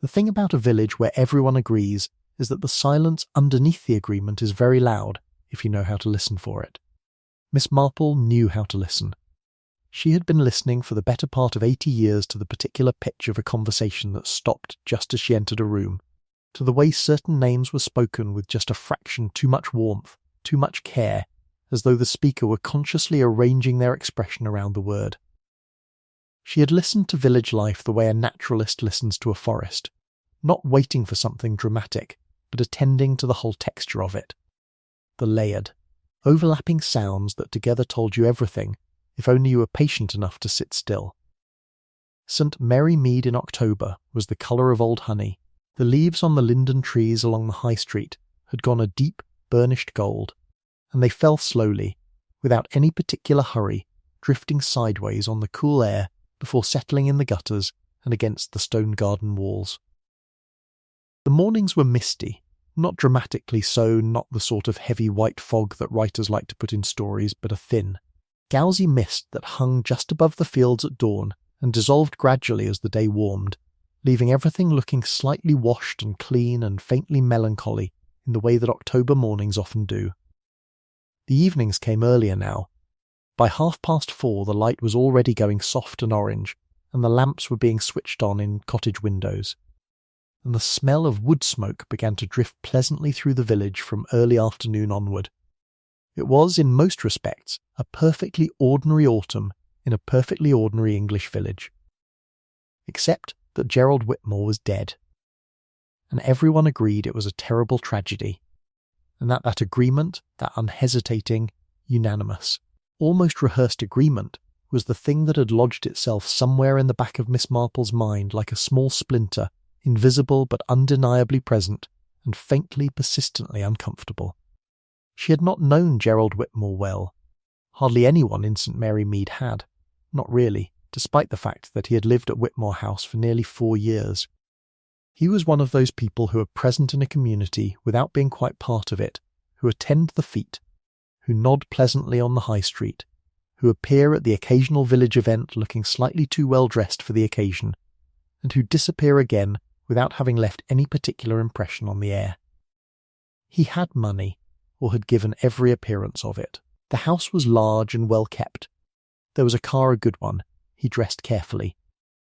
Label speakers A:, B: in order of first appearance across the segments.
A: The thing about a village where everyone agrees is that the silence underneath the agreement is very loud if you know how to listen for it. Miss Marple knew how to listen. She had been listening for the better part of 80 years to the particular pitch of a conversation that stopped just as she entered a room, to the way certain names were spoken with just a fraction too much warmth, too much care, as though the speaker were consciously arranging their expression around the word. She had listened to village life the way a naturalist listens to a forest, not waiting for something dramatic, but attending to the whole texture of it. The layered, overlapping sounds that together told you everything, if only you were patient enough to sit still. St. Mary Mead in October was the colour of old honey. The leaves on the linden trees along the high street had gone a deep, burnished gold, and they fell slowly, without any particular hurry, drifting sideways on the cool air before settling in the gutters and against the stone garden walls. The mornings were misty, not dramatically so, not the sort of heavy white fog that writers like to put in stories, but a thin, gauzy mist that hung just above the fields at dawn and dissolved gradually as the day warmed, leaving everything looking slightly washed and clean and faintly melancholy in the way that October mornings often do. The evenings came earlier now. By 4:30 the light was already going soft and orange, and the lamps were being switched on in cottage windows, and the smell of wood smoke began to drift pleasantly through the village from early afternoon onward. It was, in most respects, a perfectly ordinary autumn in a perfectly ordinary English village. Except that Gerald Whitmore was dead. And everyone agreed it was a terrible tragedy, and that agreement, that unhesitating, unanimous, almost rehearsed agreement, was the thing that had lodged itself somewhere in the back of Miss Marple's mind like a small splinter, invisible but undeniably present, and faintly, persistently uncomfortable. She had not known Gerald Whitmore well. Hardly anyone in St. Mary Mead had. Not really, despite the fact that he had lived at Whitmore House for nearly 4 years. He was one of those people who are present in a community without being quite part of it, who attend the fete, who nod pleasantly on the high street, who appear at the occasional village event looking slightly too well dressed for the occasion, and who disappear again without having left any particular impression on the air. He had money, or had given every appearance of it. The house was large and well kept. There was a car, a good one. He dressed carefully.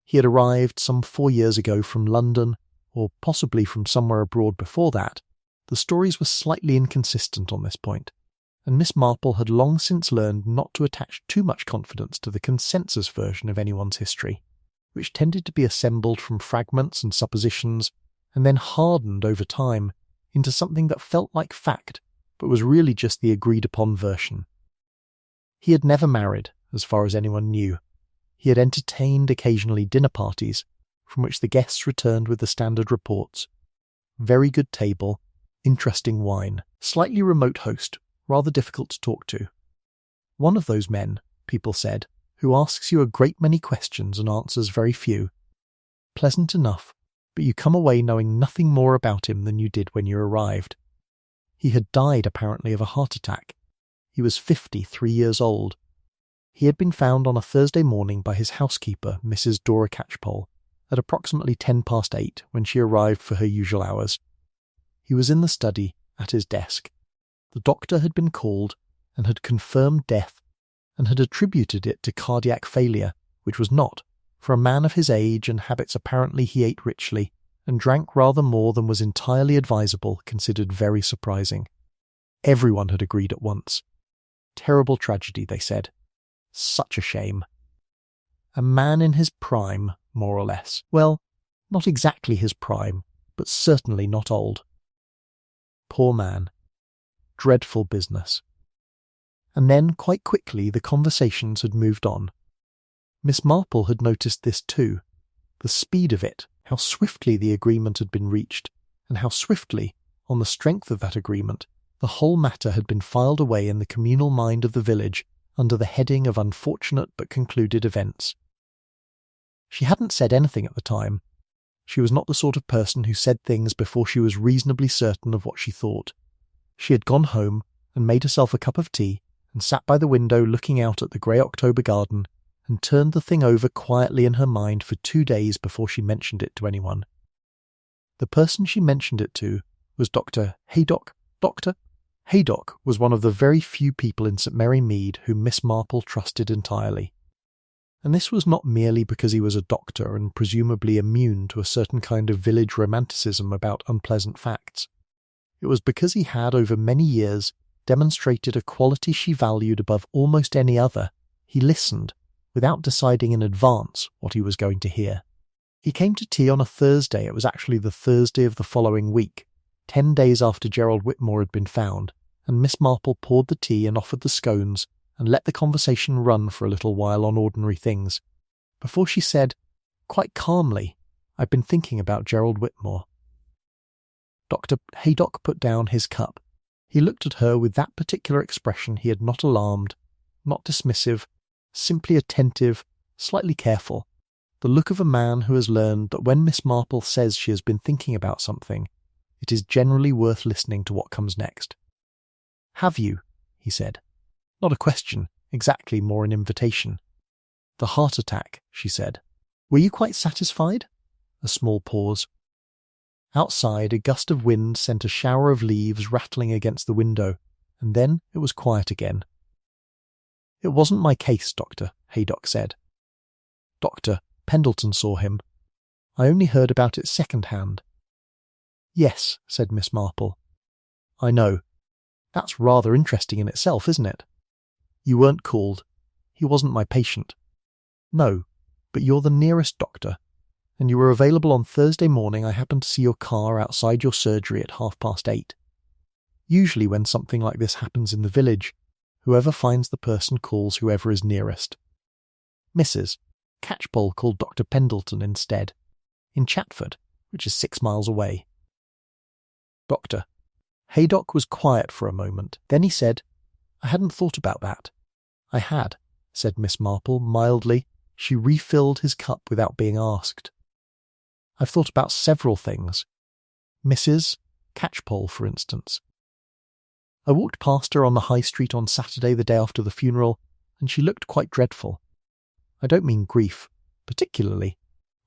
A: He had arrived some 4 years ago from London, or possibly from somewhere abroad before that. The stories were slightly inconsistent on this point, and Miss Marple had long since learned not to attach too much confidence to the consensus version of anyone's history, which tended to be assembled from fragments and suppositions, and then hardened over time into something that felt like fact, but was really just the agreed-upon version. He had never married, as far as anyone knew. He had entertained occasionally dinner parties, from which the guests returned with the standard reports. Very good table, interesting wine, slightly remote host, rather difficult to talk to. One of those men, people said, who asks you a great many questions and answers very few. Pleasant enough, but you come away knowing nothing more about him than you did when you arrived. He had died apparently of a heart attack. He was 53 years old. He had been found on a Thursday morning by his housekeeper, Mrs. Dora Catchpole, at approximately 8:10 when she arrived for her usual hours. He was in the study, at his desk. The doctor had been called, and had confirmed death, and had attributed it to cardiac failure, which was not. For a man of his age and habits apparently he ate richly, and drank rather more than was entirely advisable, considered very surprising. Everyone had agreed at once. Terrible tragedy, they said. Such a shame. A man in his prime, more or less. Well, not exactly his prime, but certainly not old. Poor man. Dreadful business. And then, quite quickly, the conversations had moved on. Miss Marple had noticed this too. The speed of it, how swiftly the agreement had been reached, and how swiftly, on the strength of that agreement, the whole matter had been filed away in the communal mind of the village under the heading of unfortunate but concluded events. She hadn't said anything at the time. She was not the sort of person who said things before she was reasonably certain of what she thought. She had gone home and made herself a cup of tea and sat by the window looking out at the grey October garden and turned the thing over quietly in her mind for 2 days before she mentioned it to anyone. The person she mentioned it to was Dr. Haydock. Dr. Haydock was one of the very few people in St. Mary Mead whom Miss Marple trusted entirely. And this was not merely because he was a doctor and presumably immune to a certain kind of village romanticism about unpleasant facts. It was because he had, over many years, demonstrated a quality she valued above almost any other. He listened, without deciding in advance what he was going to hear. He came to tea on a Thursday. It was actually the Thursday of the following week, 10 days after Gerald Whitmore had been found, and Miss Marple poured the tea and offered the scones and let the conversation run for a little while on ordinary things, before she said, quite calmly, "I've been thinking about Gerald Whitmore." Dr. Haydock put down his cup. He looked at her with that particular expression he had not alarmed, not dismissive, simply attentive, slightly careful, the look of a man who has learned that when Miss Marple says she has been thinking about something, it is generally worth listening to what comes next. "Have you?" he said. Not a question, exactly, more an invitation. "The heart attack," she said. "Were you quite satisfied?" A small pause. Outside, a gust of wind sent a shower of leaves rattling against the window, and then it was quiet again. "It wasn't my case, Doctor," Haydock said. "Dr. Pendleton saw him. I only heard about it second-hand." "Yes," said Miss Marple. "I know. That's rather interesting in itself, isn't it? You weren't called. He wasn't my patient." "No, but you're the nearest doctor, and you were available on Thursday morning. I happened to see your car outside your surgery at 8:30. Usually when something like this happens in the village, whoever finds the person calls whoever is nearest. Mrs. Catchpole called Dr. Pendleton instead, in Chatford, which is 6 miles away." Doctor. Haydock was quiet for a moment. Then he said, "I hadn't thought about that." "I had," said Miss Marple mildly. She refilled his cup without being asked. "I've thought about several things. Mrs. Catchpole, for instance. I walked past her on the high street on Saturday, the day after the funeral, and she looked quite dreadful. I don't mean grief, particularly.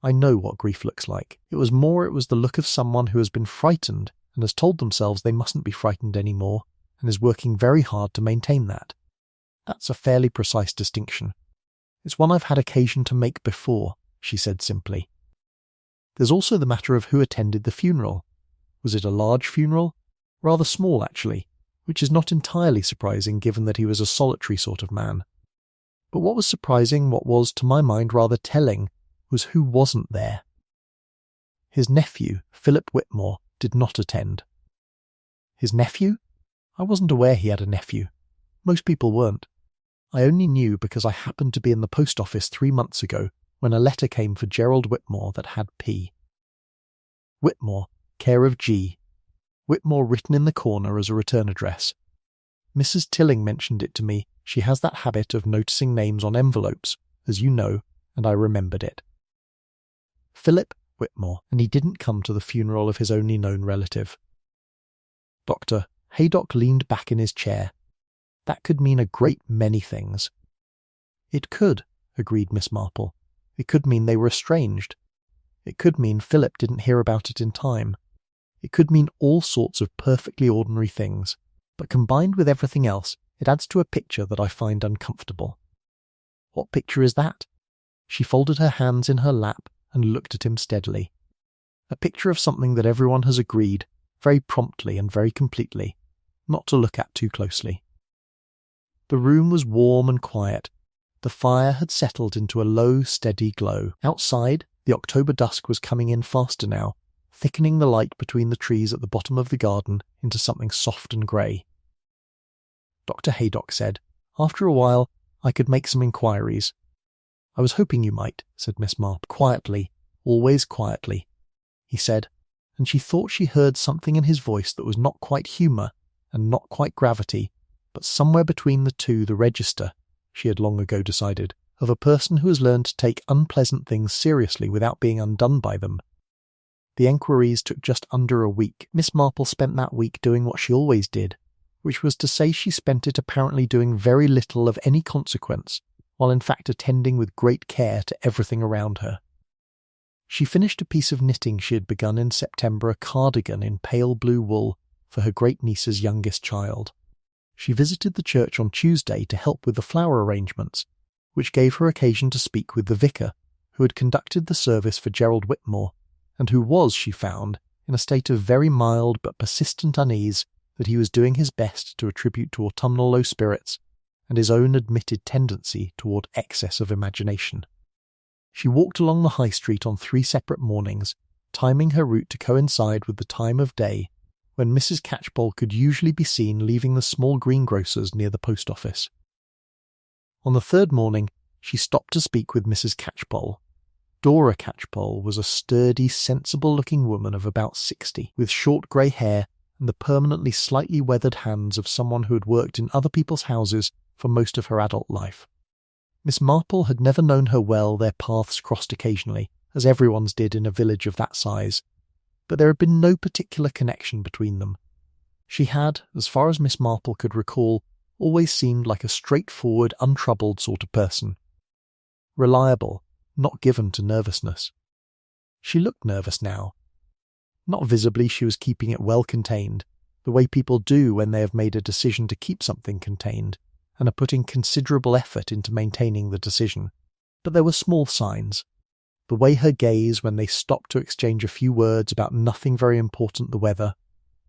A: I know what grief looks like. It was the look of someone who has been frightened and has told themselves they mustn't be frightened anymore, and is working very hard to maintain that. That's a fairly precise distinction. It's one I've had occasion to make before," she said simply. "There's also the matter of who attended the funeral. Was it a large funeral? Rather small, actually, which is not entirely surprising given that he was a solitary sort of man. But what was surprising, what was, to my mind, rather telling, was who wasn't there. His nephew, Philip Whitmore, did not attend." "His nephew? I wasn't aware he had a nephew. Most people weren't. I only knew because I happened to be in the post office 3 months ago when a letter came for Gerald Whitmore that had P. Whitmore, care of G. Whitmore written in the corner as a return address. Mrs. Tilling mentioned it to me. She has that habit of noticing names on envelopes, as you know, and I remembered it. Philip Whitmore, and he didn't come to the funeral of his only known relative." Dr. Haydock leaned back in his chair. "That could mean a great many things." "It could," agreed Miss Marple. "It could mean they were estranged. It could mean Philip didn't hear about it in time. It could mean all sorts of perfectly ordinary things. But combined with everything else, it adds to a picture that I find uncomfortable." "What picture is that?" She folded her hands in her lap and looked at him steadily. "A picture of something that everyone has agreed, very promptly and very completely, not to look at too closely." The room was warm and quiet. The fire had settled into a low, steady glow. Outside, the October dusk was coming in faster now, thickening the light between the trees at the bottom of the garden into something soft and grey. Dr. Haydock said, "After a while, I could make some inquiries." "I was hoping you might," said Miss Marple. "Quietly, always quietly," he said, and she thought she heard something in his voice that was not quite humour and not quite gravity, but somewhere between the two, the register, she had long ago decided, of a person who has learned to take unpleasant things seriously without being undone by them. The enquiries took just under a week. Miss Marple spent that week doing what she always did, which was to say she spent it apparently doing very little of any consequence, while in fact attending with great care to everything around her. She finished a piece of knitting she had begun in September, a cardigan in pale blue wool for her great-niece's youngest child. She visited the church on Tuesday to help with the flower arrangements, which gave her occasion to speak with the vicar, who had conducted the service for Gerald Whitmore, and who was, she found, in a state of very mild but persistent unease that he was doing his best to attribute to autumnal low spirits and his own admitted tendency toward excess of imagination. She walked along the high street on 3 separate mornings, timing her route to coincide with the time of day when Mrs. Catchpole could usually be seen leaving the small greengrocer's near the post office. On the 3rd morning, she stopped to speak with Mrs. Catchpole. Dora Catchpole was a sturdy, sensible-looking woman of about 60, with short grey hair and the permanently slightly weathered hands of someone who had worked in other people's houses for most of her adult life. Miss Marple had never known her well, their paths crossed occasionally, as everyone's did in a village of that size, but there had been no particular connection between them. She had, as far as Miss Marple could recall, always seemed like a straightforward, untroubled sort of person. Reliable, not given to nervousness. She looked nervous now. Not visibly, she was keeping it well contained, the way people do when they have made a decision to keep something contained, and are putting considerable effort into maintaining the decision. But there were small signs. The way her gaze when they stopped to exchange a few words about nothing very important, the weather,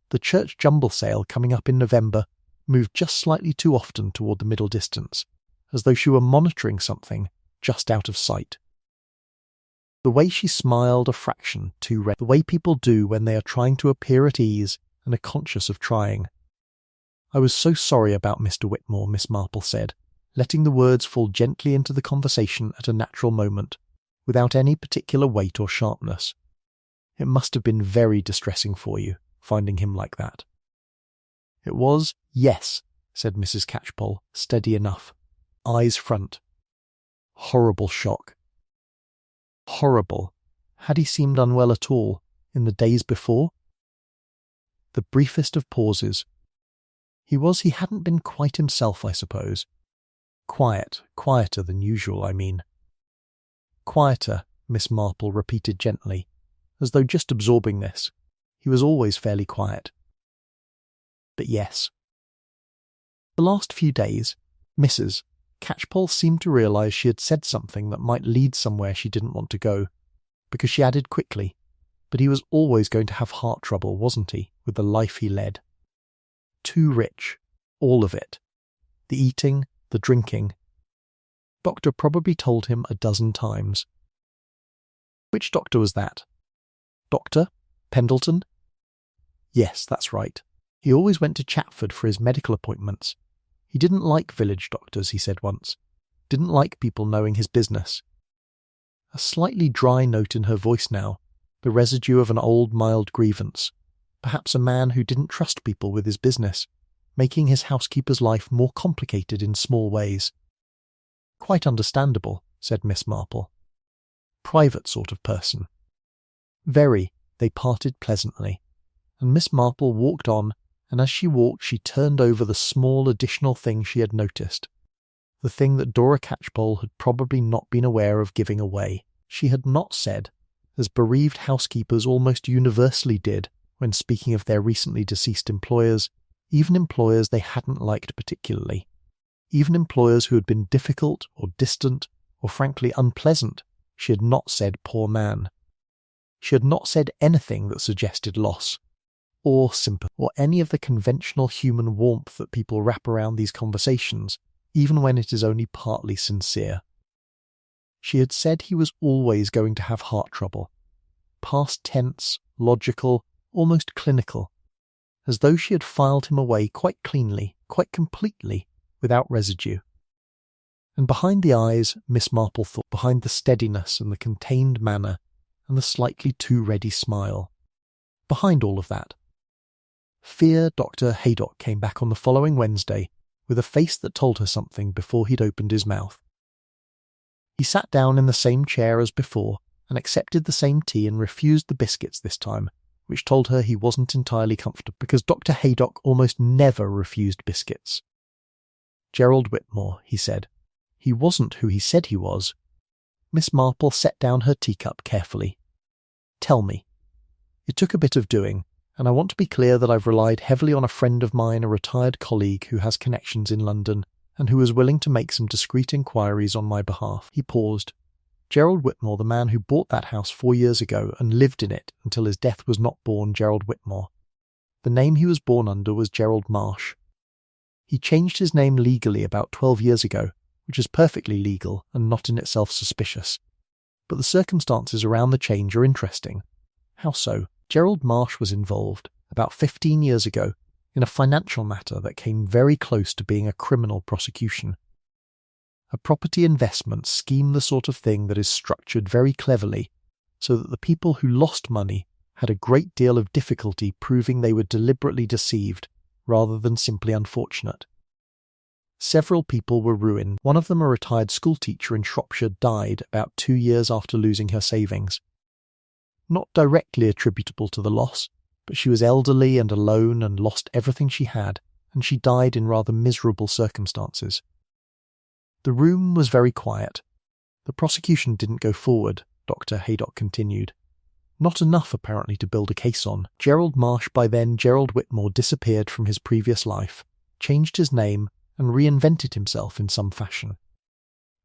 A: the church jumble sale coming up in November, moved just slightly too often toward the middle distance, as though she were monitoring something just out of sight. The way she smiled a fraction too red, the way people do when they are trying to appear at ease and are conscious of trying. "I was so sorry about Mr. Whitmore," Miss Marple said, letting the words fall gently into the conversation at a natural moment, without any particular weight or sharpness. "It must have been very distressing for you, finding him like that." "It was, yes," said Mrs. Catchpole, steady enough, eyes front. "Horrible shock." Horrible. Had he seemed unwell at all, in the days before? The briefest of pauses. He hadn't been quite himself, I suppose. Quieter than usual, I mean. Quieter, Miss Marple repeated gently, as though just absorbing this. He was always fairly quiet. But yes. The last few days, Mrs. Catchpole seemed to realise she had said something that might lead somewhere she didn't want to go, because she added quickly, but he was always going to have heart trouble, wasn't he, with the life he led? Too rich, all of it. The eating, the drinking. Doctor probably told him a dozen times. Which doctor was that? Doctor? Pendleton? Yes, that's right. He always went to Chatford for his medical appointments. He didn't like village doctors, he said once. Didn't like people knowing his business. A slightly dry note in her voice now, the residue of an old mild grievance. Perhaps a man who didn't trust people with his business, making his housekeeper's life more complicated in small ways. Quite understandable, said Miss Marple. Private sort of person. Very. They parted pleasantly, and Miss Marple walked on, and as she walked she turned over the small additional thing she had noticed, the thing that Dora Catchpole had probably not been aware of giving away. She had not said, as bereaved housekeepers almost universally did when speaking of their recently deceased employers, even employers they hadn't liked particularly, even employers who had been difficult or distant or frankly unpleasant, she had not said poor man. She had not said anything that suggested loss, or sympathy, or any of the conventional human warmth that people wrap around these conversations, even when it is only partly sincere. She had said he was always going to have heart trouble, past tense, logical, almost clinical, as though she had filed him away quite cleanly, quite completely, without residue. And behind the eyes, Miss Marple thought, behind the steadiness and the contained manner and the slightly too ready smile, behind all of that, fear Dr. Haydock came back on the following Wednesday with a face that told her something before he'd opened his mouth. He sat down in the same chair as before and accepted the same tea and refused the biscuits this time, which told her he wasn't entirely comfortable, because Dr. Haydock almost never refused biscuits. Gerald Whitmore, he said. He wasn't who he said he was. Miss Marple set down her teacup carefully, Tell me. It took a bit of doing, and I want to be clear that I've relied heavily on a friend of mine, a retired colleague who has connections in London, and who was willing to make some discreet inquiries on my behalf. He paused. Gerald Whitmore, the man who bought that house 4 years ago and lived in it until his death, was not born Gerald Whitmore. The name he was born under was Gerald Marsh. He changed his name legally about 12 years ago, which is perfectly legal and not in itself suspicious. But the circumstances around the change are interesting. How so? Gerald Marsh was involved, about 15 years ago, in a financial matter that came very close to being a criminal prosecution. A property investment scheme, the sort of thing that is structured very cleverly, so that the people who lost money had a great deal of difficulty proving they were deliberately deceived, rather than simply unfortunate. Several people were ruined. One of them, a retired schoolteacher in Shropshire, died about 2 years after losing her savings. Not directly attributable to the loss, but she was elderly and alone and lost everything she had, and she died in rather miserable circumstances. The room was very quiet. The prosecution didn't go forward, Dr. Haydock continued. Not enough, apparently, to build a case on. Gerald Marsh, by then Gerald Whitmore, disappeared from his previous life, changed his name, and reinvented himself in some fashion.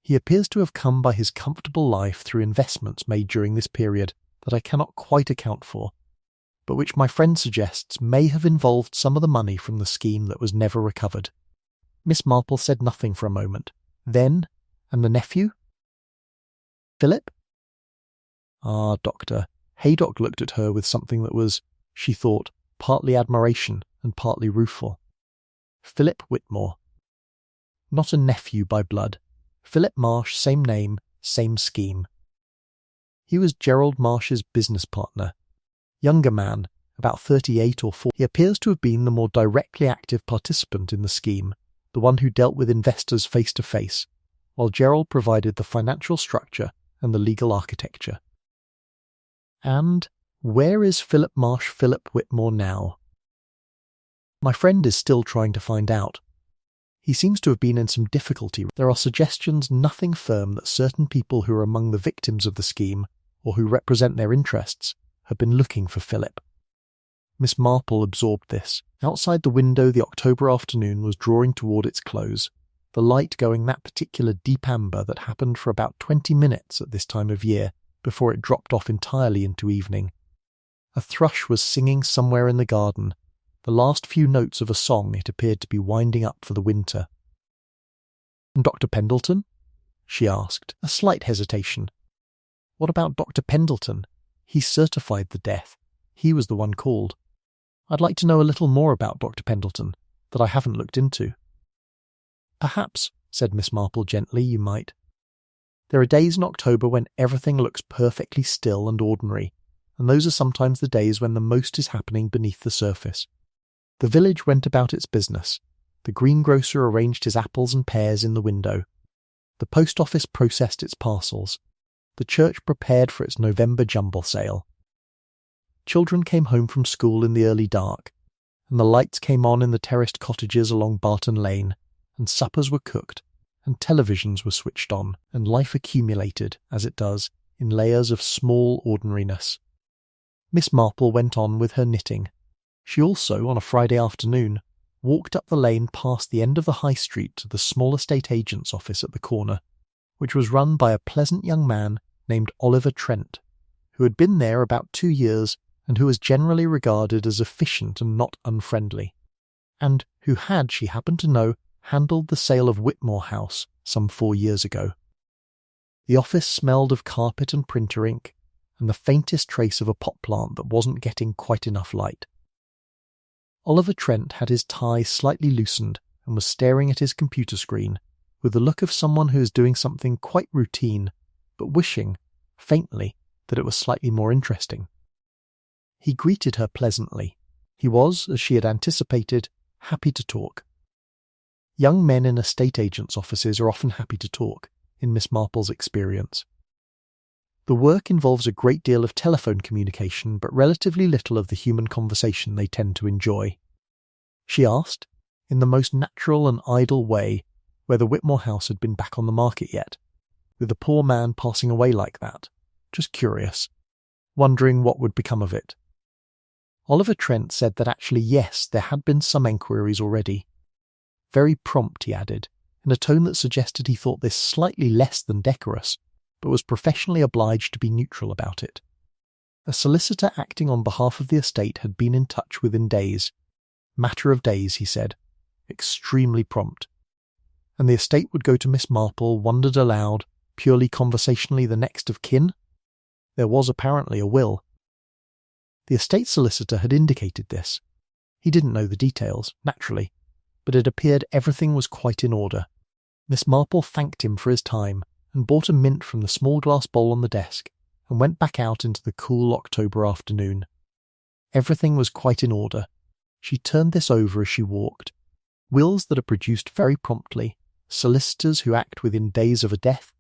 A: He appears to have come by his comfortable life through investments made during this period that I cannot quite account for, but which my friend suggests may have involved some of the money from the scheme that was never recovered. Miss Marple said nothing for a moment. Then, and the nephew? Philip? Ah, Doctor. Haydock looked at her with something that was, she thought, partly admiration and partly rueful. Philip Whitmore. Not a nephew by blood. Philip Marsh, same name, same scheme. He was Gerald Marsh's business partner. Younger man, about 38 or 40. He appears to have been the more directly active participant in the scheme, the one who dealt with investors face to face, while Gerald provided the financial structure and the legal architecture. And where is Philip Marsh Philip Whitmore now? My friend is still trying to find out. He seems to have been in some difficulty. There are suggestions, nothing firm, that certain people who are among the victims of the scheme, or who represent their interests, have been looking for Philip. Miss Marple absorbed this. Outside the window the October afternoon was drawing toward its close, the light going that particular deep amber that happened for about 20 minutes at this time of year, before it dropped off entirely into evening. A thrush was singing somewhere in the garden, the last few notes of a song it appeared to be winding up for the winter. "And Dr. Pendleton?" she asked, a slight hesitation. "What about Dr. Pendleton? He certified the death. He was the one called. I'd like to know a little more about Dr. Pendleton, that I haven't looked into." "Perhaps," said Miss Marple gently, "you might. There are days in October when everything looks perfectly still and ordinary, and those are sometimes the days when the most is happening beneath the surface. The village went about its business. The greengrocer arranged his apples and pears in the window. The post office processed its parcels. The church prepared for its November jumble sale. Children came home from school in the early dark, and the lights came on in the terraced cottages along Barton Lane, and suppers were cooked, and televisions were switched on, and life accumulated, as it does, in layers of small ordinariness. Miss Marple went on with her knitting. She also, on a Friday afternoon, walked up the lane past the end of the high street to the small estate agent's office at the corner, which was run by a pleasant young man named Oliver Trent, who had been there about 2 years and who was generally regarded as efficient and not unfriendly, and who had, she happened to know, handled the sale of Whitmore House some 4 years ago. The office smelled of carpet and printer ink, and the faintest trace of a pot plant that wasn't getting quite enough light. Oliver Trent had his tie slightly loosened and was staring at his computer screen with the look of someone who is doing something quite routine, but wishing, faintly, that it was slightly more interesting. He greeted her pleasantly. He was, as she had anticipated, happy to talk. Young men in estate agents' offices are often happy to talk, in Miss Marple's experience. The work involves a great deal of telephone communication, but relatively little of the human conversation they tend to enjoy. She asked, in the most natural and idle way, whether Whitmore House had been back on the market yet, with the poor man passing away like that. Just curious. wondering what would become of it. Oliver Trent said that actually yes, there had been some enquiries already. Very prompt, he added, in a tone that suggested he thought this slightly less than decorous, but was professionally obliged to be neutral about it. A solicitor acting on behalf of the estate had been in touch within days. Matter of days, he said. Extremely prompt. And the estate would go to Miss Marple, wondered aloud, purely conversationally the next of kin? There was apparently a will. The estate solicitor had indicated this. He didn't know the details, naturally, but it appeared everything was quite in order. Miss Marple thanked him for his time and bought a mint from the small glass bowl on the desk and went back out into the cool October afternoon. Everything was quite in order. She turned this over as she walked. Wills that are produced very promptly, solicitors who act within days of a death,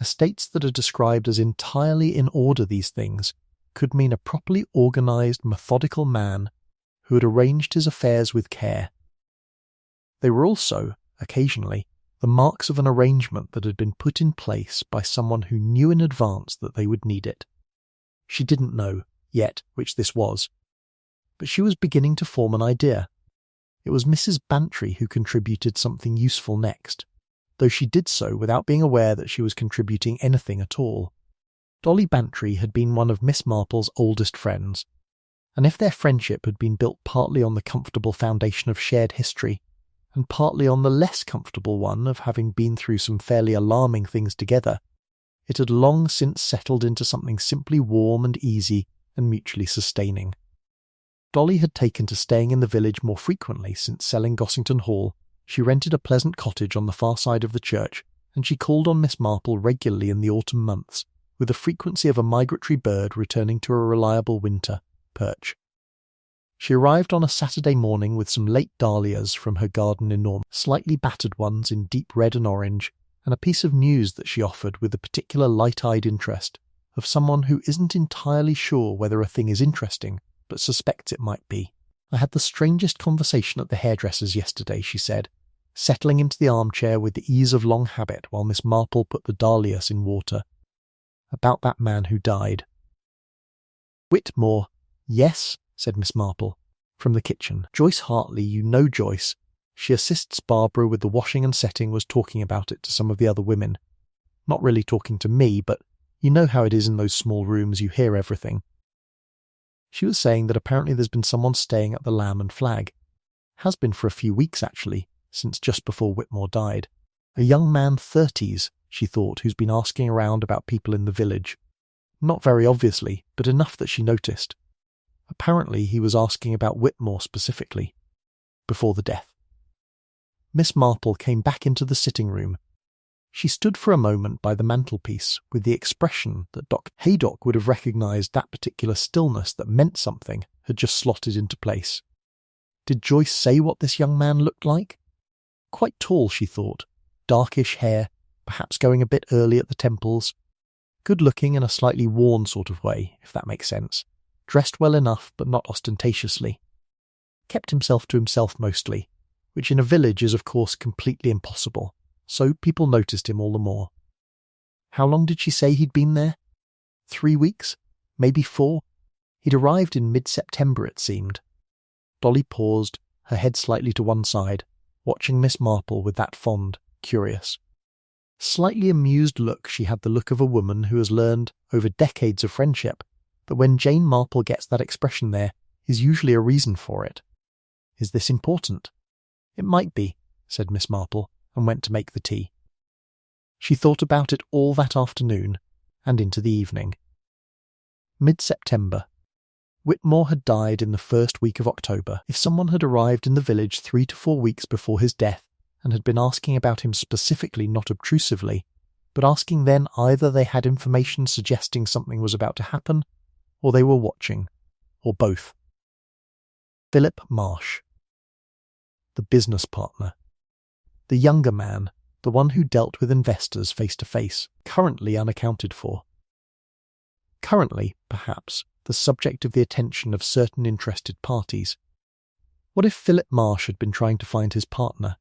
A: estates that are described as entirely in order. These things could mean a properly organised, methodical man who had arranged his affairs with care. They were also, occasionally, the marks of an arrangement that had been put in place by someone who knew in advance that they would need it. She didn't know, yet, which this was, but she was beginning to form an idea. It was Mrs. Bantry who contributed something useful next, though she did so without being aware that she was contributing anything at all. Dolly Bantry had been one of Miss Marple's oldest friends, and if their friendship had been built partly on the comfortable foundation of shared history, and partly on the less comfortable one of having been through some fairly alarming things together, it had long since settled into something simply warm and easy and mutually sustaining. Dolly had taken to staying in the village more frequently since selling Gossington Hall. She rented a pleasant cottage on the far side of the church, and she called on Miss Marple regularly in the autumn months, with the frequency of a migratory bird returning to a reliable winter perch. She arrived on a Saturday morning with some late dahlias from her garden enormous, slightly battered ones in deep red and orange, and a piece of news that she offered with a particular light-eyed interest of someone who isn't entirely sure whether a thing is interesting, but suspects it might be. I had the strangest conversation at the hairdresser's yesterday, she said, settling into the armchair with the ease of long habit while Miss Marple put the dahlias in water. About that man who died. Whitmore. Yes, said Miss Marple, from the kitchen. Joyce Hartley, you know Joyce. She assists Barbara with the washing and setting, was talking about it to some of the other women. Not really talking to me, but you know how it is in those small rooms, you hear everything. She was saying that apparently there's been someone staying at the Lamb and Flag. Has been for a few weeks, actually, since just before Whitmore died. A young man 30s, she thought, who's been asking around about people in the village. Not very obviously, but enough that she noticed. Apparently he was asking about Whitmore specifically, before the death. Miss Marple came back into the sitting room. She stood for a moment by the mantelpiece with the expression that Doc Haydock would have recognised that particular stillness that meant something had just slotted into place. Did Joyce say what this young man looked like? Quite tall, she thought, darkish hair, perhaps going a bit early at the temples, good-looking in a slightly worn sort of way, if that makes sense, dressed well enough but not ostentatiously. Kept himself to himself mostly, which in a village is of course completely impossible, so people noticed him all the more. How long did she say he'd been there? 3 weeks? Maybe 4? He'd arrived in mid-September, it seemed. Dolly paused, her head slightly to one side, watching Miss Marple with that fond, curious, slightly amused look. She had the look of a woman who has learned, over decades of friendship, that when Jane Marple gets that expression there is usually a reason for it. Is this important? It might be, said Miss Marple, and went to make the tea. She thought about it all that afternoon, and into the evening. Mid-September. Whitmore had died in the first week of October. If someone had arrived in the village 3 to 4 weeks before his death, and had been asking about him specifically, not obtrusively, but asking then either they had information suggesting something was about to happen, or they were watching, or both. Philip Marsh. The business partner. The younger man, the one who dealt with investors face to face, currently unaccounted for. Currently, perhaps, the subject of the attention of certain interested parties. What if Philip Marsh had been trying to find his partner?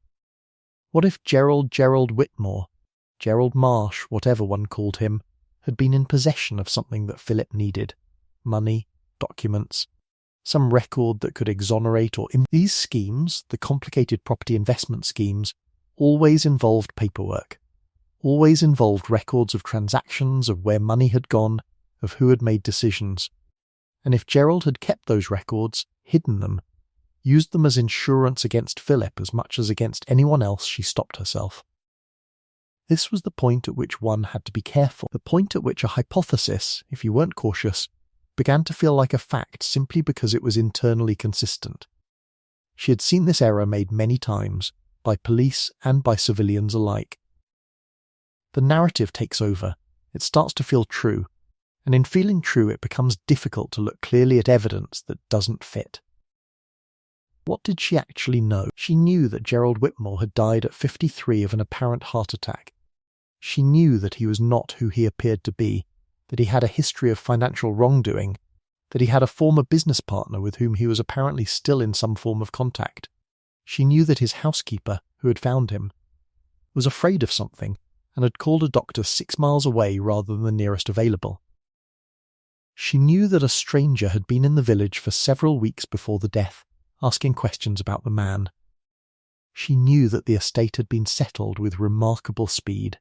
A: What if Gerald Whitmore, Gerald Marsh, whatever one called him, had been in possession of something that Philip needed? money, documents, some record that could exonerate or... These schemes, the complicated property investment schemes, always involved paperwork, always involved records of transactions, of where money had gone, of who had made decisions. And if Gerald had kept those records, hidden them, used them as insurance against Philip as much as against anyone else, she stopped herself. This was the point at which one had to be careful, the point at which a hypothesis, if you weren't cautious, began to feel like a fact simply because it was internally consistent. She had seen this error made many times, by police and by civilians alike. The narrative takes over, it starts to feel true, and in feeling true it becomes difficult to look clearly at evidence that doesn't fit. What did she actually know? She knew that Gerald Whitmore had died at 53 of an apparent heart attack. She knew that he was not who he appeared to be, that he had a history of financial wrongdoing, that he had a former business partner with whom he was apparently still in some form of contact. She knew that his housekeeper, who had found him, was afraid of something and had called a doctor 6 miles away rather than the nearest available. She knew that a stranger had been in the village for several weeks before the death, asking questions about the man. She knew that the estate had been settled with remarkable speed.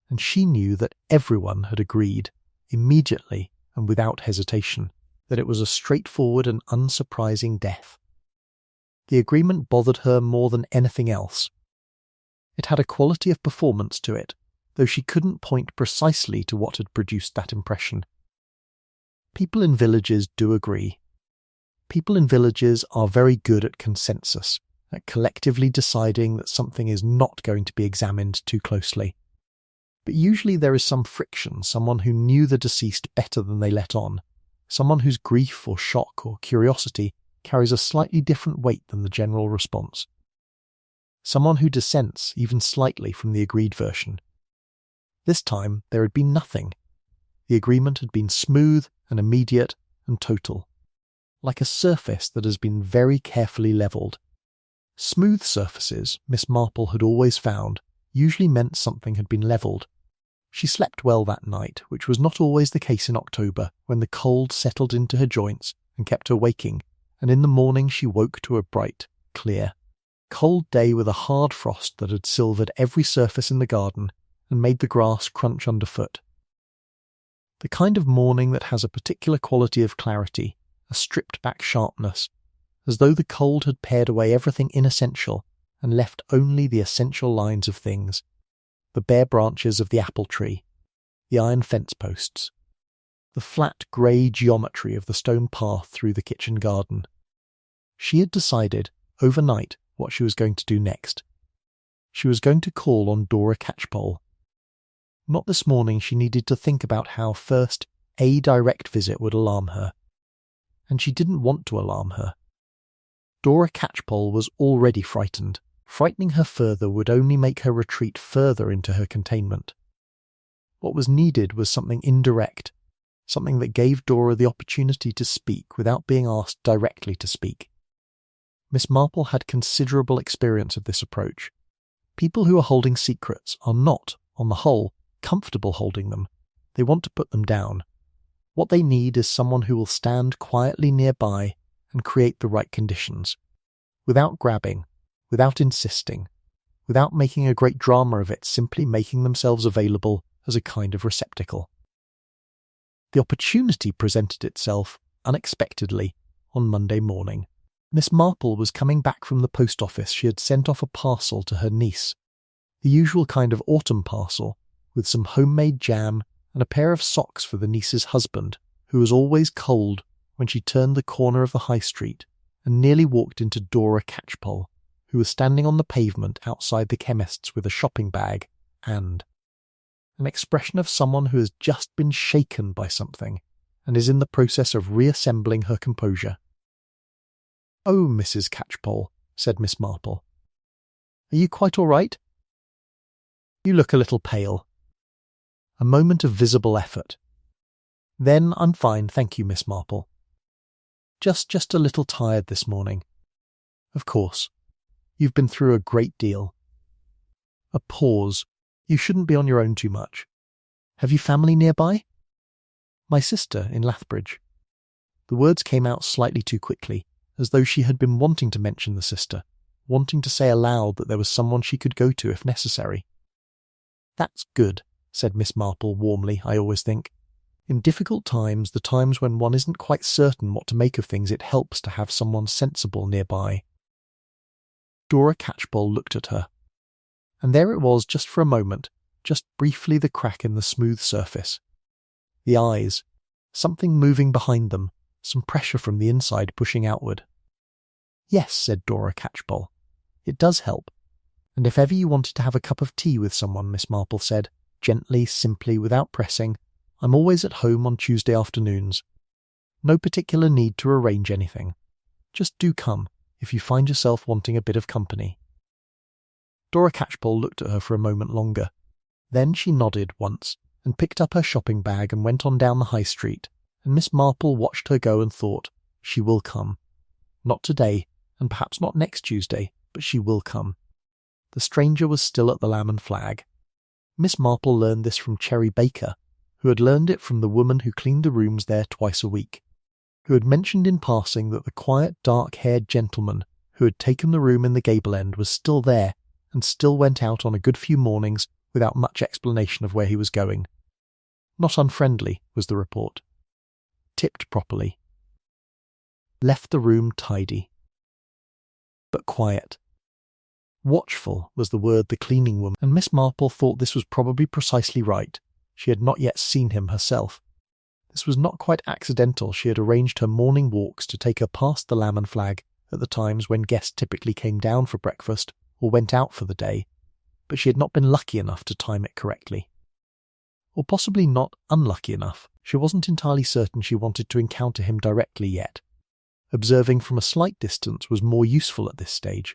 A: And she knew that everyone had agreed, immediately and without hesitation, that it was a straightforward and unsurprising death. The agreement bothered her more than anything else. It had a quality of performance to it, though she couldn't point precisely to what had produced that impression. People in villages do agree. People in villages are very good at consensus, at collectively deciding that something is not going to be examined too closely. But usually there is some friction, someone who knew the deceased better than they let on, someone whose grief or shock or curiosity carries a slightly different weight than the general response. Someone who dissents even slightly from the agreed version. This time there had been nothing. The agreement had been smooth and immediate and total, like a surface that has been very carefully levelled. Smooth surfaces, Miss Marple had always found, usually meant something had been levelled. She slept well that night, which was not always the case in October, when the cold settled into her joints and kept her waking, and in the morning she woke to a bright, clear, cold day with a hard frost that had silvered every surface in the garden and made the grass crunch underfoot. The kind of morning that has a particular quality of clarity, a stripped-back sharpness, as though the cold had pared away everything inessential and left only the essential lines of things, the bare branches of the apple tree, the iron fence posts, the flat grey geometry of the stone path through the kitchen garden. She had decided, overnight, what she was going to do next. She was going to call on Dora Catchpole. Not this morning. She needed to think about how first a direct visit would alarm her. And she didn't want to alarm her. Dora Catchpole was already frightened. Frightening her further would only make her retreat further into her containment. What was needed was something indirect, something that gave Dora the opportunity to speak without being asked directly to speak. Miss Marple had considerable experience of this approach. People who are holding secrets are not, on the whole, comfortable holding them. They want to put them down. What they need is someone who will stand quietly nearby and create the right conditions, without grabbing, without insisting, without making a great drama of it, simply making themselves available as a kind of receptacle. The opportunity presented itself unexpectedly on Monday morning. Miss Marple was coming back from the post office. She had sent off a parcel to her niece, the usual kind of autumn parcel, with some homemade jam and a pair of socks for the niece's husband, who was always cold when she turned the corner of the high street and nearly walked into Dora Catchpole, who was standing on the pavement outside the chemist's with a shopping bag and an expression of someone who has just been shaken by something and is in the process of reassembling her composure. "Oh, Mrs. Catchpole," said Miss Marple. "Are you quite all right? You look a little pale." A moment of visible effort. "Then I'm fine, thank you, Miss Marple. Just a little tired this morning. Of course. You've been through a great deal." A pause. "You shouldn't be on your own too much. Have you family nearby?" My sister in Lathbridge. The words came out slightly too quickly, as though she had been wanting to mention the sister, wanting to say aloud that there was someone she could go to if necessary. "That's good," said Miss Marple warmly, I always think. In difficult times, the times when one isn't quite certain what to make of things, it helps to have someone sensible nearby. Dora Catchpole looked at her. And there it was just for a moment, just briefly the crack in the smooth surface. The eyes, something moving behind them, some pressure from the inside pushing outward. "Yes," said Dora Catchpole. "It does help. And if ever you wanted to have a cup of tea with someone," Miss Marple said, gently, simply, without pressing, "I'm always at home on Tuesday afternoons. No particular need to arrange anything. Just do come, if you find yourself wanting a bit of company." Dora Catchpole looked at her for a moment longer. Then she nodded once, and picked up her shopping bag and went on down the high street, and Miss Marple watched her go and thought, "She will come. Not today, and perhaps not next Tuesday, but she will come." The stranger was still at the Lamb and Flag. Miss Marple learned this from Cherry Baker, who had learned it from the woman who cleaned the rooms there twice a week, who had mentioned in passing that the quiet, dark-haired gentleman who had taken the room in the gable end was still there, and still went out on a good few mornings without much explanation of where he was going. Not unfriendly, was the report. Tipped properly. Left the room tidy. But quiet. Watchful was the word the cleaning woman, and Miss Marple thought this was probably precisely right. She had not yet seen him herself. This was not quite accidental. She had arranged her morning walks to take her past the Lamb and Flag at the times when guests typically came down for breakfast or went out for the day, but she had not been lucky enough to time it correctly. Or possibly not unlucky enough. She wasn't entirely certain she wanted to encounter him directly yet. Observing from a slight distance was more useful at this stage.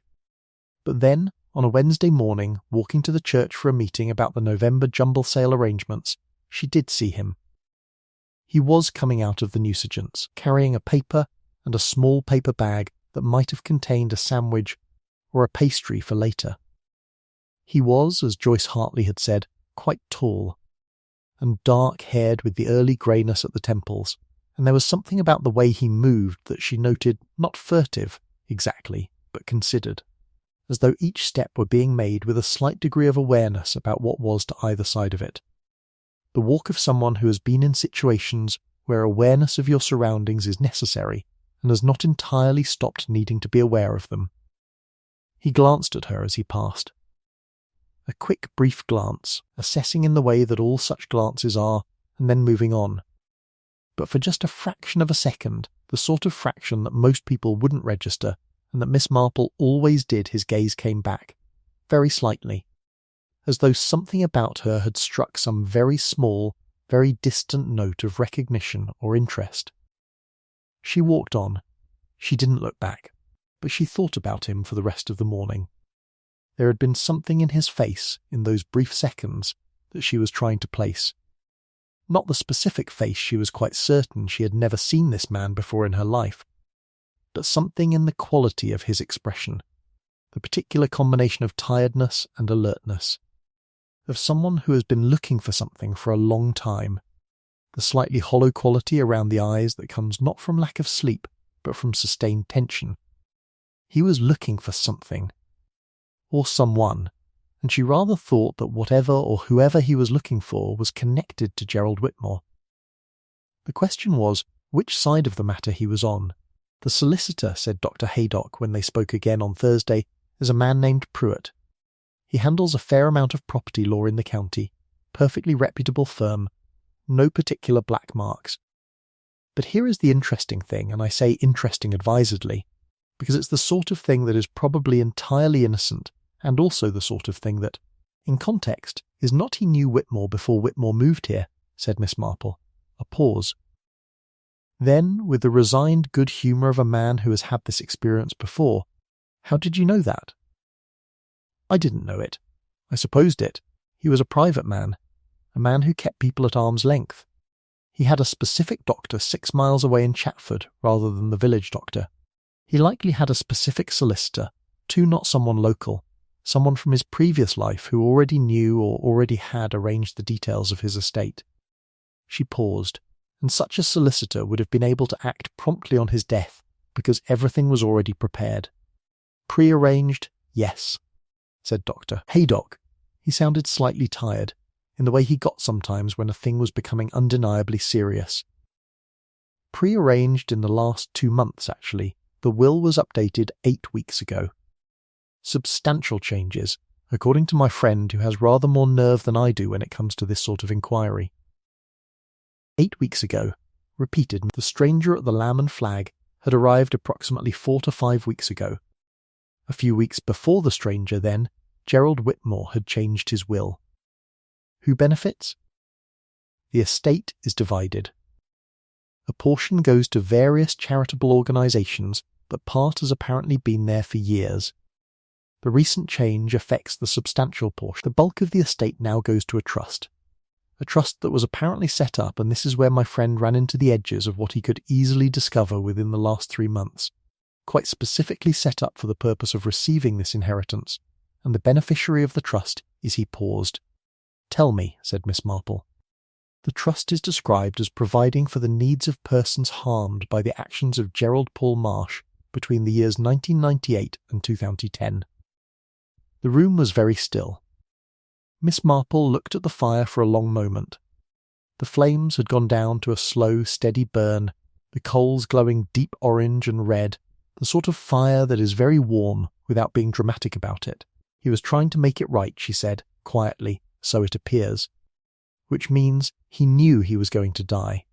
A: But then, on a Wednesday morning, walking to the church for a meeting about the November jumble sale arrangements, she did see him. He was coming out of the Newsagents, carrying a paper and a small paper bag that might have contained a sandwich or a pastry for later. He was, as Joyce Hartley had said, quite tall, and dark-haired with the early greyness at the temples, and there was something about the way he moved that she noted, not furtive, exactly, but considered, as though each step were being made with a slight degree of awareness about what was to either side of it. The walk of someone who has been in situations where awareness of your surroundings is necessary and has not entirely stopped needing to be aware of them. He glanced at her as he passed. A quick, brief glance, assessing in the way that all such glances are, and then moving on. But for just a fraction of a second, the sort of fraction that most people wouldn't register, and that Miss Marple always did, his gaze came back, very slightly, as though something about her had struck some very small, very distant note of recognition or interest. She walked on. She didn't look back, but she thought about him for the rest of the morning. There had been something in his face, in those brief seconds, that she was trying to place. Not the specific face, she was quite certain she had never seen this man before in her life, but something in the quality of his expression, the particular combination of tiredness and alertness, of someone who has been looking for something for a long time, the slightly hollow quality around the eyes that comes not from lack of sleep, but from sustained tension. He was looking for something, or someone, and she rather thought that whatever or whoever he was looking for was connected to Gerald Whitmore. The question was which side of the matter he was on. The solicitor, said Dr. Haydock when they spoke again on Thursday, is a man named Pruitt. He handles a fair amount of property law in the county, perfectly reputable firm, no particular black marks. But here is the interesting thing, and I say interesting advisedly, because it's the sort of thing that is probably entirely innocent, and also the sort of thing that, in context, is not he knew Whitmore before Whitmore moved here, said Miss Marple. A pause. Then, with the resigned good humour of a man who has had this experience before, how did you know that? I didn't know it. I supposed it. He was a private man, a man who kept people at arm's length. He had a specific doctor 6 miles away in Chatford rather than the village doctor. He likely had a specific solicitor, too, not someone local, someone from his previous life who already knew or already had arranged the details of his estate. She paused, and such a solicitor would have been able to act promptly on his death because everything was already prepared. Pre-arranged, yes, said Doctor. Hey, Doc. He sounded slightly tired, in the way he got sometimes when a thing was becoming undeniably serious. Pre-arranged in the last 2 months, actually. The will was updated 8 weeks ago. Substantial changes, according to my friend who has rather more nerve than I do when it comes to this sort of inquiry. 8 weeks ago, repeated, the stranger at the Lamb and Flag had arrived approximately 4 to 5 weeks ago. A few weeks before the stranger, then, Gerald Whitmore had changed his will. Who benefits? The estate is divided. A portion goes to various charitable organisations, but part has apparently been there for years. The recent change affects the substantial portion. The bulk of the estate now goes to a trust. A trust that was apparently set up, and this is where my friend ran into the edges of what he could easily discover within the last 3 months. Quite specifically set up for the purpose of receiving this inheritance, and the beneficiary of the trust is he paused. Tell me, said Miss Marple. The trust is described as providing for the needs of persons harmed by the actions of Gerald Paul Marsh between the years 1998 and 2010. The room was very still. Miss Marple looked at the fire for a long moment. The flames had gone down to a slow, steady burn, the coals glowing deep orange and red, the sort of fire that is very warm without being dramatic about it. He was trying to make it right, she said, quietly, so it appears. Which means he knew he was going to die.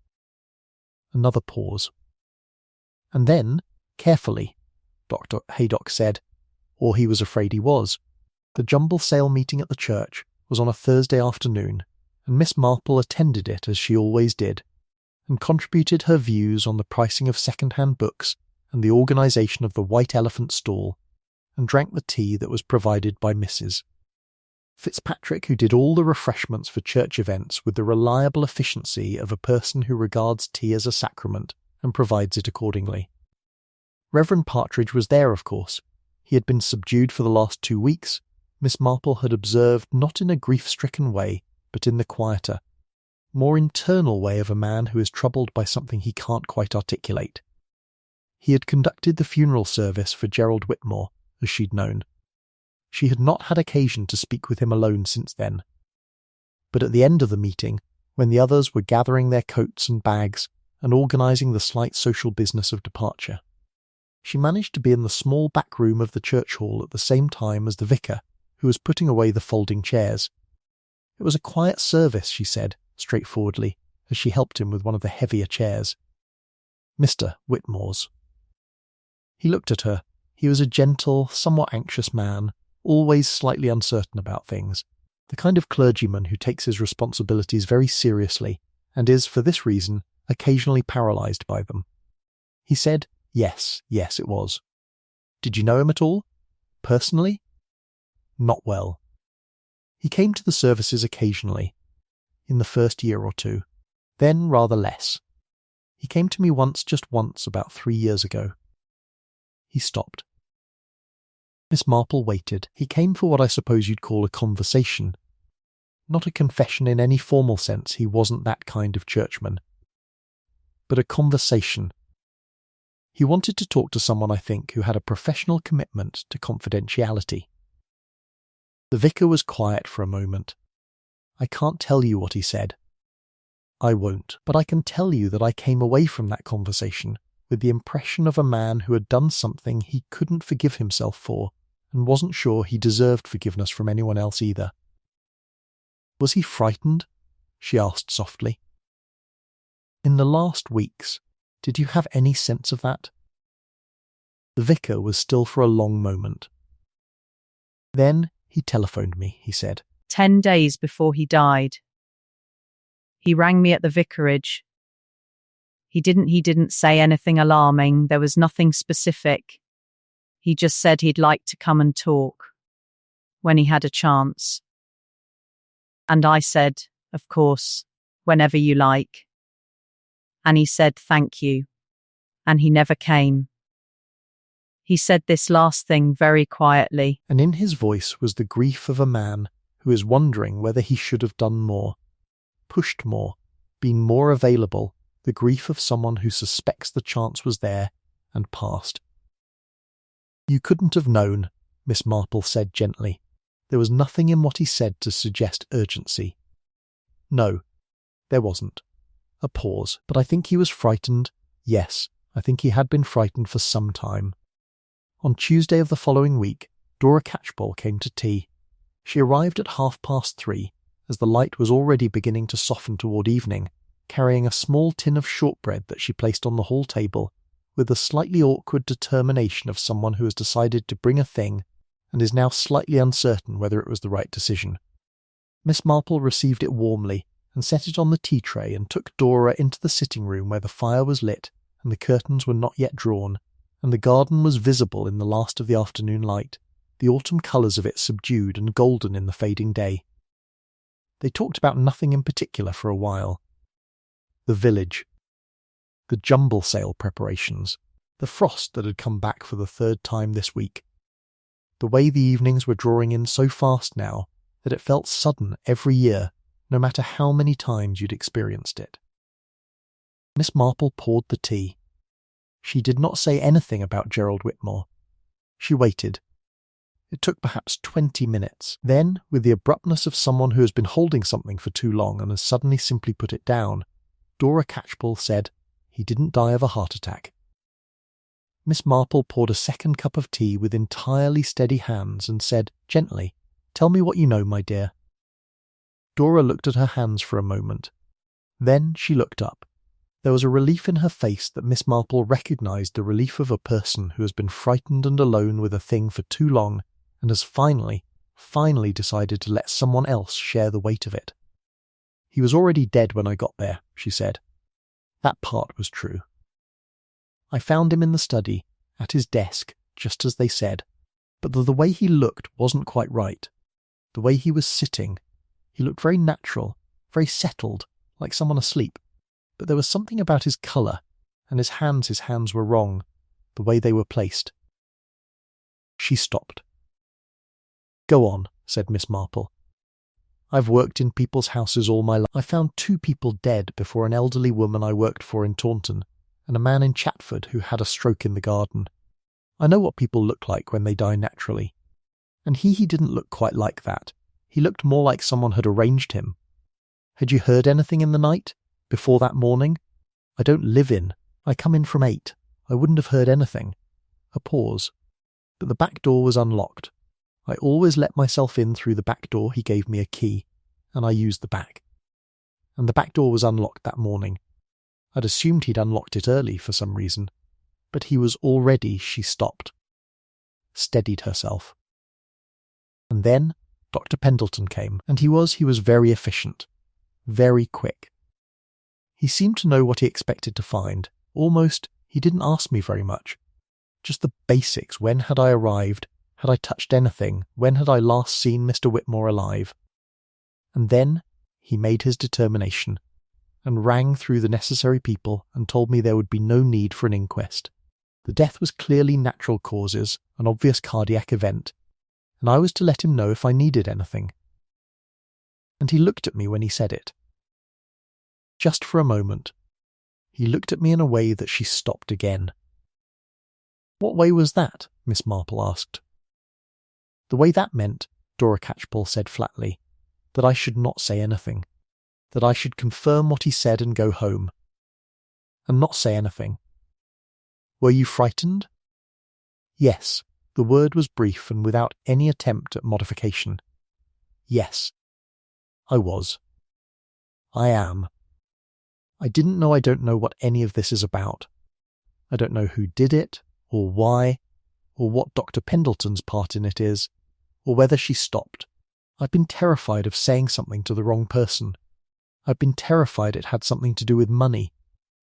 A: Another pause. And then, carefully, Dr. Haydock said, or he was afraid he was. The jumble sale meeting at the church was on a Thursday afternoon, and Miss Marple attended it as she always did, and contributed her views on the pricing of second-hand books and the organisation of the White Elephant stall, and drank the tea that was provided by Mrs. Fitzpatrick, who did all the refreshments for church events with the reliable efficiency of a person who regards tea as a sacrament and provides it accordingly. Reverend Partridge was there, of course. He had been subdued for the last 2 weeks. Miss Marple had observed not in a grief-stricken way, but in the quieter, more internal way of a man who is troubled by something he can't quite articulate. He had conducted the funeral service for Gerald Whitmore, as she'd known. She had not had occasion to speak with him alone since then. But at the end of the meeting, when the others were gathering their coats and bags and organising the slight social business of departure, she managed to be in the small back room of the church hall at the same time as the vicar, who was putting away the folding chairs. It was a quiet service, she said, straightforwardly, as she helped him with one of the heavier chairs. Mr. Whitmore's. He looked at her. He was a gentle, somewhat anxious man, always slightly uncertain about things, the kind of clergyman who takes his responsibilities very seriously and is, for this reason, occasionally paralysed by them. He said, yes, it was. Did you know him at all? Personally? Not well. He came to the services occasionally, in the first year or 2, then rather less. He came to me just once, about 3 years ago. He stopped. Miss Marple waited. He came for what I suppose you'd call a conversation. Not a confession in any formal sense, he wasn't that kind of churchman. But a conversation. He wanted to talk to someone, I think, who had a professional commitment to confidentiality. The vicar was quiet for a moment. I can't tell you what he said. I won't, but I can tell you that I came away from that conversation with the impression of a man who had done something he couldn't forgive himself for, and wasn't sure he deserved forgiveness from anyone else either. Was he frightened? She asked softly. In the last weeks, did you have any sense of that? The vicar was still for a long moment. Then he telephoned me, he said.
B: 10 days before he died. He rang me at the vicarage. He didn't say anything alarming. There was nothing specific. He just said he'd like to come and talk when he had a chance. And I said, of course, whenever you like. And he said, thank you. And he never came. He said this last thing very quietly.
A: And in his voice was the grief of a man who is wondering whether he should have done more, pushed more, been more available, the grief of someone who suspects the chance was there and passed. "You couldn't have known," Miss Marple said gently. There was nothing in what he said to suggest urgency. "No, there wasn't." A pause. "But I think he was frightened." "Yes, I think he had been frightened for some time." On Tuesday of the following week, Dora Catchpole came to tea. She arrived at 3:30, as the light was already beginning to soften toward evening, carrying a small tin of shortbread that she placed on the hall table, with the slightly awkward determination of someone who has decided to bring a thing and is now slightly uncertain whether it was the right decision. Miss Marple received it warmly and set it on the tea tray and took Dora into the sitting room where the fire was lit and the curtains were not yet drawn, and the garden was visible in the last of the afternoon light, the autumn colours of it subdued and golden in the fading day. They talked about nothing in particular for a while. The village, the jumble sale preparations, the frost that had come back for the third time this week. The way the evenings were drawing in so fast now that it felt sudden every year, no matter how many times you'd experienced it. Miss Marple poured the tea. She did not say anything about Gerald Whitmore. She waited. It took perhaps 20 minutes. Then, with the abruptness of someone who has been holding something for too long and has suddenly simply put it down, Dora Catchpole said, "He didn't die of a heart attack." Miss Marple poured a second cup of tea with entirely steady hands and said, gently, "Tell me what you know, my dear." Dora looked at her hands for a moment. Then she looked up. There was a relief in her face that Miss Marple recognised the relief of a person who has been frightened and alone with a thing for too long and has finally decided to let someone else share the weight of it. "He was already dead when I got there," she said. That part was true. "I found him in the study, at his desk, just as they said, but the way he looked wasn't quite right. The way he was sitting, he looked very natural, very settled, like someone asleep. But there was something about his colour, and his hands were wrong, the way they were placed." She stopped. "Go on," said Miss Marple. "I've worked in people's houses all my life. I found 2 people dead before an elderly woman I worked for in Taunton, and a man in Chatford who had a stroke in the garden. I know what people look like when they die naturally. And he didn't look quite like that. He looked more like someone had arranged him. Had you heard anything in the night? Before that morning? I don't live in. I come in from 8. I wouldn't have heard anything." A pause. "But the back door was unlocked. I always let myself in through the back door. He gave me a key, and I used the back. And the back door was unlocked that morning. I'd assumed he'd unlocked it early for some reason. But he was already..." She stopped. Steadied herself. "And then Dr. Pendleton came, and he was very efficient. Very quick. He seemed to know what he expected to find. Almost, he didn't ask me very much. Just the basics. When had I arrived? Had I touched anything? When had I last seen Mr. Whitmore alive? And then he made his determination, and rang through the necessary people and told me there would be no need for an inquest. The death was clearly natural causes, an obvious cardiac event, and I was to let him know if I needed anything. And he looked at me when he said it. Just for a moment. He looked at me in a way that she stopped again. "What way was that?" Miss Marple asked. "The way that meant," Dora Catchpole said flatly, "that I should not say anything. That I should confirm what he said and go home. And not say anything." "Were you frightened?" "Yes." The word was brief and without any attempt at modification. "Yes. I was. I am. I don't know what any of this is about. I don't know who did it, or why, or what Dr. Pendleton's part in it is, or whether she stopped. I've been terrified of saying something to the wrong person. I've been terrified it had something to do with money,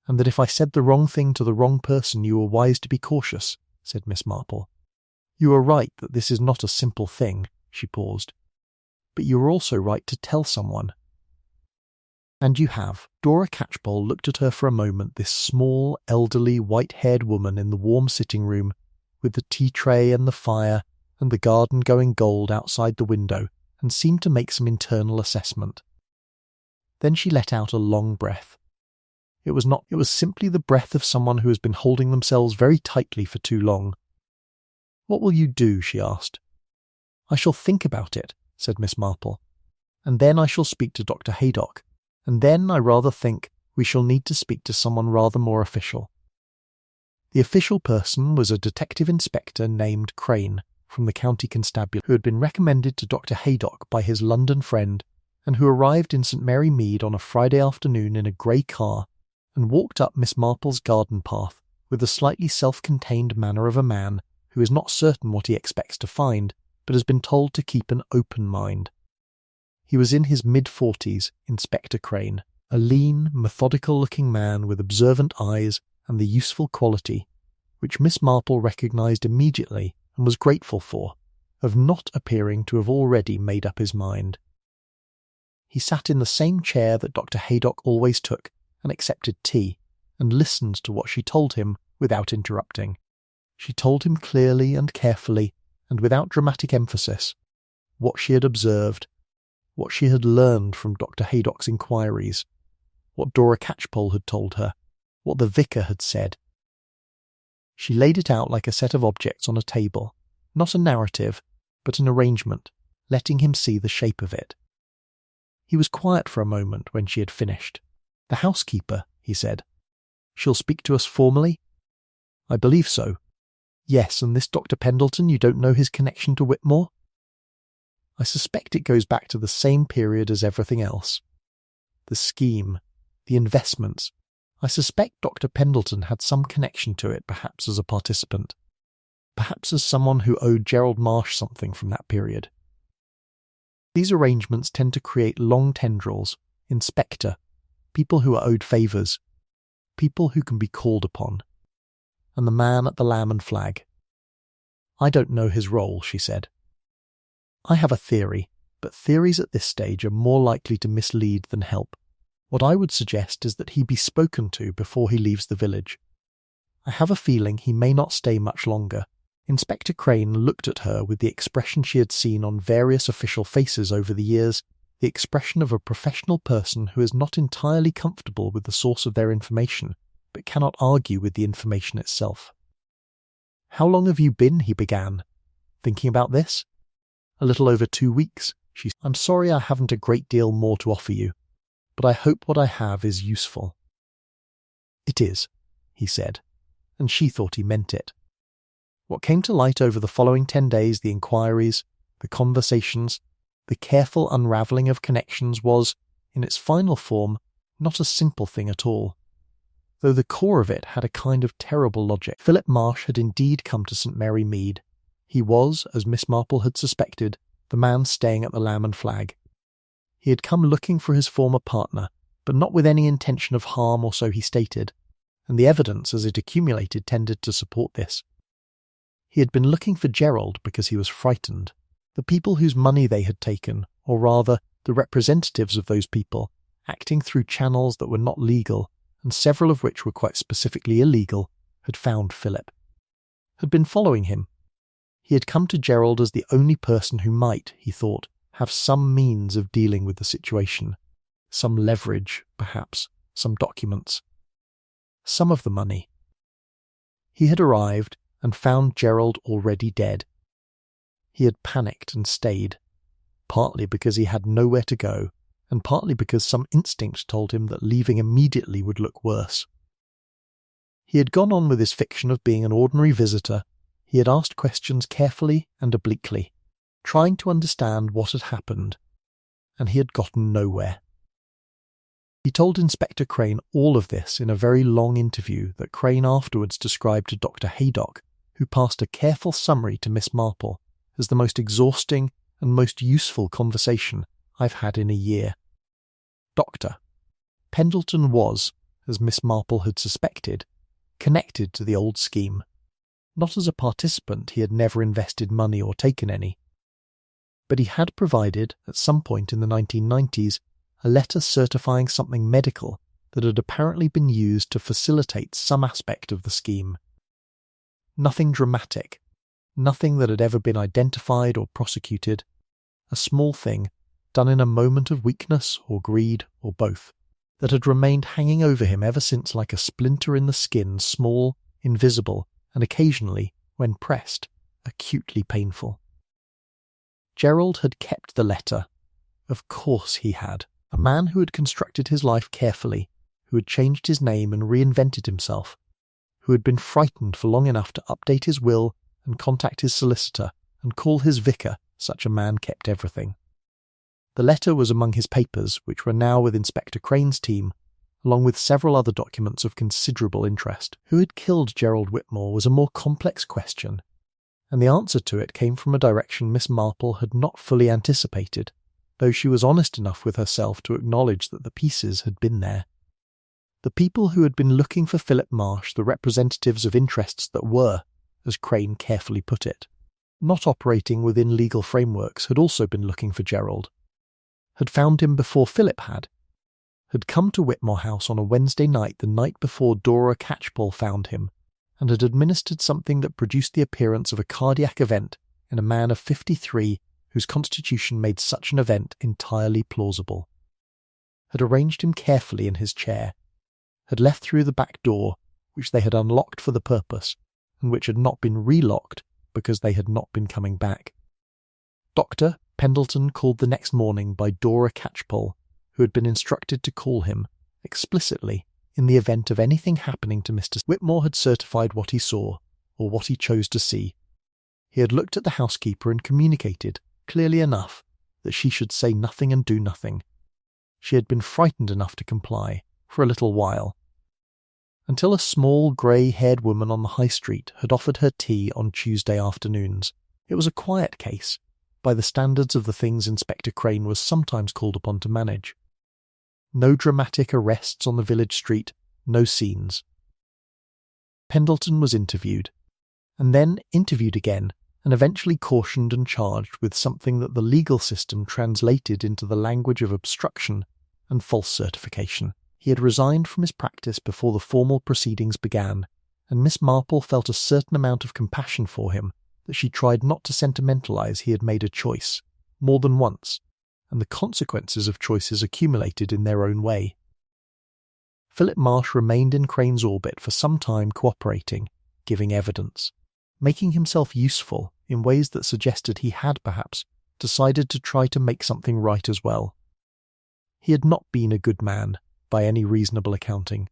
A: and that if I said the wrong thing to the wrong person you were wise to be cautious," said Miss Marple. "You are right that this is not a simple thing," she paused. "But you are also right to tell someone. And you have." Dora Catchpole looked at her for a moment, this small, elderly, white-haired woman in the warm sitting room, with the tea tray and the fire and the garden going gold outside the window, and seemed to make some internal assessment. Then she let out a long breath. It was not. It was simply the breath of someone who has been holding themselves very tightly for too long. "What will you do?" she asked. "I shall think about it," said Miss Marple. "And then I shall speak to Dr. Haydock. And then I rather think we shall need to speak to someone rather more official." The official person was a detective inspector named Crane from the county constabulary, who had been recommended to Dr. Haydock by his London friend, and who arrived in St. Mary Mead on a Friday afternoon in a grey car and walked up Miss Marple's garden path with the slightly self-contained manner of a man who is not certain what he expects to find, but has been told to keep an open mind. He was in his mid-40s, Inspector Crane, a lean, methodical-looking man with observant eyes and the useful quality, which Miss Marple recognised immediately and was grateful for, of not appearing to have already made up his mind. He sat in the same chair that Dr. Haydock always took and accepted tea, and listened to what she told him without interrupting. She told him clearly and carefully, and without dramatic emphasis, what she had observed, what she had learned from Dr. Haydock's inquiries, what Dora Catchpole had told her, what the vicar had said. She laid it out like a set of objects on a table, not a narrative, but an arrangement, letting him see the shape of it. He was quiet for a moment when she had finished. "The housekeeper," he said. "She'll speak to us formally?" "I believe so." "Yes, and this Dr. Pendleton, you don't know his connection to Whitmore?" "I suspect it goes back to the same period as everything else. The scheme, the investments. I suspect Dr. Pendleton had some connection to it, perhaps as a participant. Perhaps as someone who owed Gerald Marsh something from that period. These arrangements tend to create long tendrils, inspector, people who are owed favours, people who can be called upon. And the man at the Lamb and Flag. I don't know his role," she said. "I have a theory, but theories at this stage are more likely to mislead than help. What I would suggest is that he be spoken to before he leaves the village. I have a feeling he may not stay much longer." Inspector Crane looked at her with the expression she had seen on various official faces over the years, the expression of a professional person who is not entirely comfortable with the source of their information, but cannot argue with the information itself. "How long have you been," he began, "thinking about this?" "A little over 2 weeks," she said. "I'm sorry I haven't a great deal more to offer you, but I hope what I have is useful." "It is," he said, and she thought he meant it. What came to light over the following 10 days, the inquiries, the conversations, the careful unravelling of connections, was, in its final form, not a simple thing at all, though the core of it had a kind of terrible logic. Philip Marsh had indeed come to St. Mary Mead. He was, as Miss Marple had suspected, the man staying at the Lamb and Flag. He had come looking for his former partner, but not with any intention of harm, or so he stated, and the evidence as it accumulated tended to support this. He had been looking for Gerald because he was frightened. The people whose money they had taken, or rather, the representatives of those people, acting through channels that were not legal, and several of which were quite specifically illegal, had found Philip. Had been following him. He had come to Gerald as the only person who might, he thought, have some means of dealing with the situation. Some leverage, perhaps, some documents. Some of the money. He had arrived and found Gerald already dead. He had panicked and stayed, partly because he had nowhere to go, and partly because some instinct told him that leaving immediately would look worse. He had gone on with his fiction of being an ordinary visitor. He had asked questions carefully and obliquely, trying to understand what had happened, and he had gotten nowhere. He told Inspector Crane all of this in a very long interview that Crane afterwards described to Dr. Haydock, who passed a careful summary to Miss Marple as the most exhausting and most useful conversation I've had in a year. Dr. Pendleton was, as Miss Marple had suspected, connected to the old scheme. Not as a participant, he had never invested money or taken any. But he had provided, at some point in the 1990s, a letter certifying something medical that had apparently been used to facilitate some aspect of the scheme. Nothing dramatic, nothing that had ever been identified or prosecuted, a small thing done in a moment of weakness or greed or both. that had remained hanging over him ever since, like a splinter in the skin, small, invisible, and occasionally, when pressed, acutely painful. Gerald had kept the letter. Of course he had. A man who had constructed his life carefully, who had changed his name and reinvented himself, who had been frightened for long enough to update his will and contact his solicitor and call his vicar, such a man kept everything. The letter was among his papers, which were now with Inspector Crane's team, along with several other documents of considerable interest. Who had killed Gerald Whitmore was a more complex question, and the answer to it came from a direction Miss Marple had not fully anticipated, though she was honest enough with herself to acknowledge that the pieces had been there. The people who had been looking for Philip Marsh, the representatives of interests that were, as Crane carefully put it, not operating within legal frameworks, had also been looking for Gerald, had found him before Philip had come to Whitmore House on a Wednesday night, the night before Dora Catchpole found him, and had administered something that produced the appearance of a cardiac event in a man of 53 whose constitution made such an event entirely plausible, had arranged him carefully in his chair, had left through the back door, which they had unlocked for the purpose, and which had not been relocked because they had not been coming back. Dr. Pendleton called the next morning by Dora Catchpole, who had been instructed to call him, explicitly, in the event of anything happening to Mr. Whitmore had certified what he saw, or what he chose to see. He had looked at the housekeeper and communicated, clearly enough, that she should say nothing and do nothing. She had been frightened enough to comply, for a little while, until a small grey-haired woman on the high street had offered her tea on Tuesday afternoons. It was a quiet case, by the standards of the things Inspector Crane was sometimes called upon to manage. No dramatic arrests on the village street, no scenes. Pendleton was interviewed, and then interviewed again, and eventually cautioned and charged with something that the legal system translated into the language of obstruction and false certification. He had resigned from his practice before the formal proceedings began, and Miss Marple felt a certain amount of compassion for him, that she tried not to sentimentalize he had made a choice, more than once, and the consequences of choices accumulated in their own way. Philip Marsh remained in Crane's orbit for some time, cooperating, giving evidence, making himself useful in ways that suggested he had, perhaps, decided to try to make something right as well. He had not been a good man, by any reasonable accounting.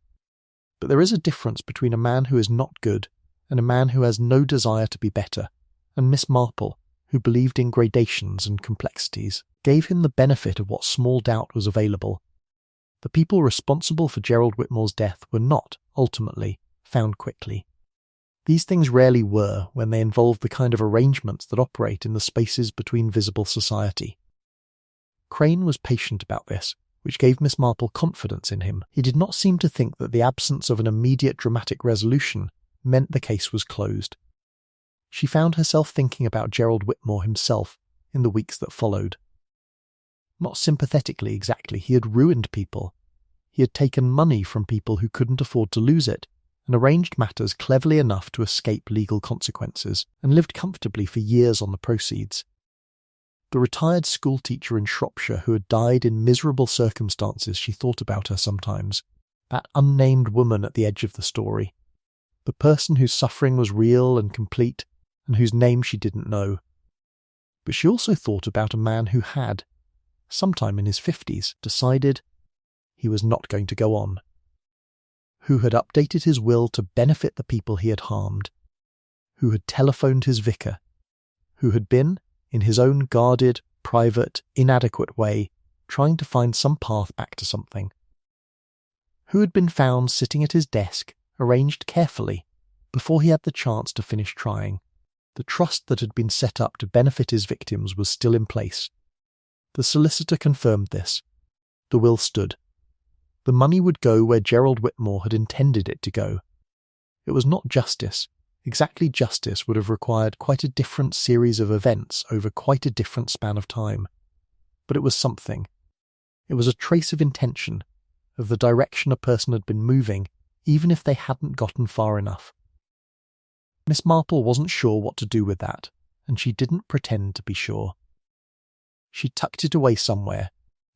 A: But there is a difference between a man who is not good and a man who has no desire to be better, and Miss Marple, who believed in gradations and complexities, gave him the benefit of what small doubt was available. The people responsible for Gerald Whitmore's death were not, ultimately, found quickly. These things rarely were when they involved the kind of arrangements that operate in the spaces between visible society. Crane was patient about this, which gave Miss Marple confidence in him. He did not seem to think that the absence of an immediate dramatic resolution meant the case was closed. She found herself thinking about Gerald Whitmore himself in the weeks that followed. Not sympathetically exactly, he had ruined people. He had taken money from people who couldn't afford to lose it, and arranged matters cleverly enough to escape legal consequences, and lived comfortably for years on the proceeds. The retired schoolteacher in Shropshire who had died in miserable circumstances, she thought about her sometimes. That unnamed woman at the edge of the story. The person whose suffering was real and complete, and whose name she didn't know. But she also thought about a man who had, sometime in his 50s, decided he was not going to go on. Who had updated his will to benefit the people he had harmed. Who had telephoned his vicar. Who had been, in his own guarded, private, inadequate way, trying to find some path back to something. Who had been found sitting at his desk, arranged carefully, before he had the chance to finish trying. The trust that had been set up to benefit his victims was still in place. The solicitor confirmed this. The will stood. The money would go where Gerald Whitmore had intended it to go. It was not justice. Exactly justice would have required quite a different series of events over quite a different span of time. But it was something. It was a trace of intention, of the direction a person had been moving, even if they hadn't gotten far enough. Miss Marple wasn't sure what to do with that, and she didn't pretend to be sure. She tucked it away somewhere,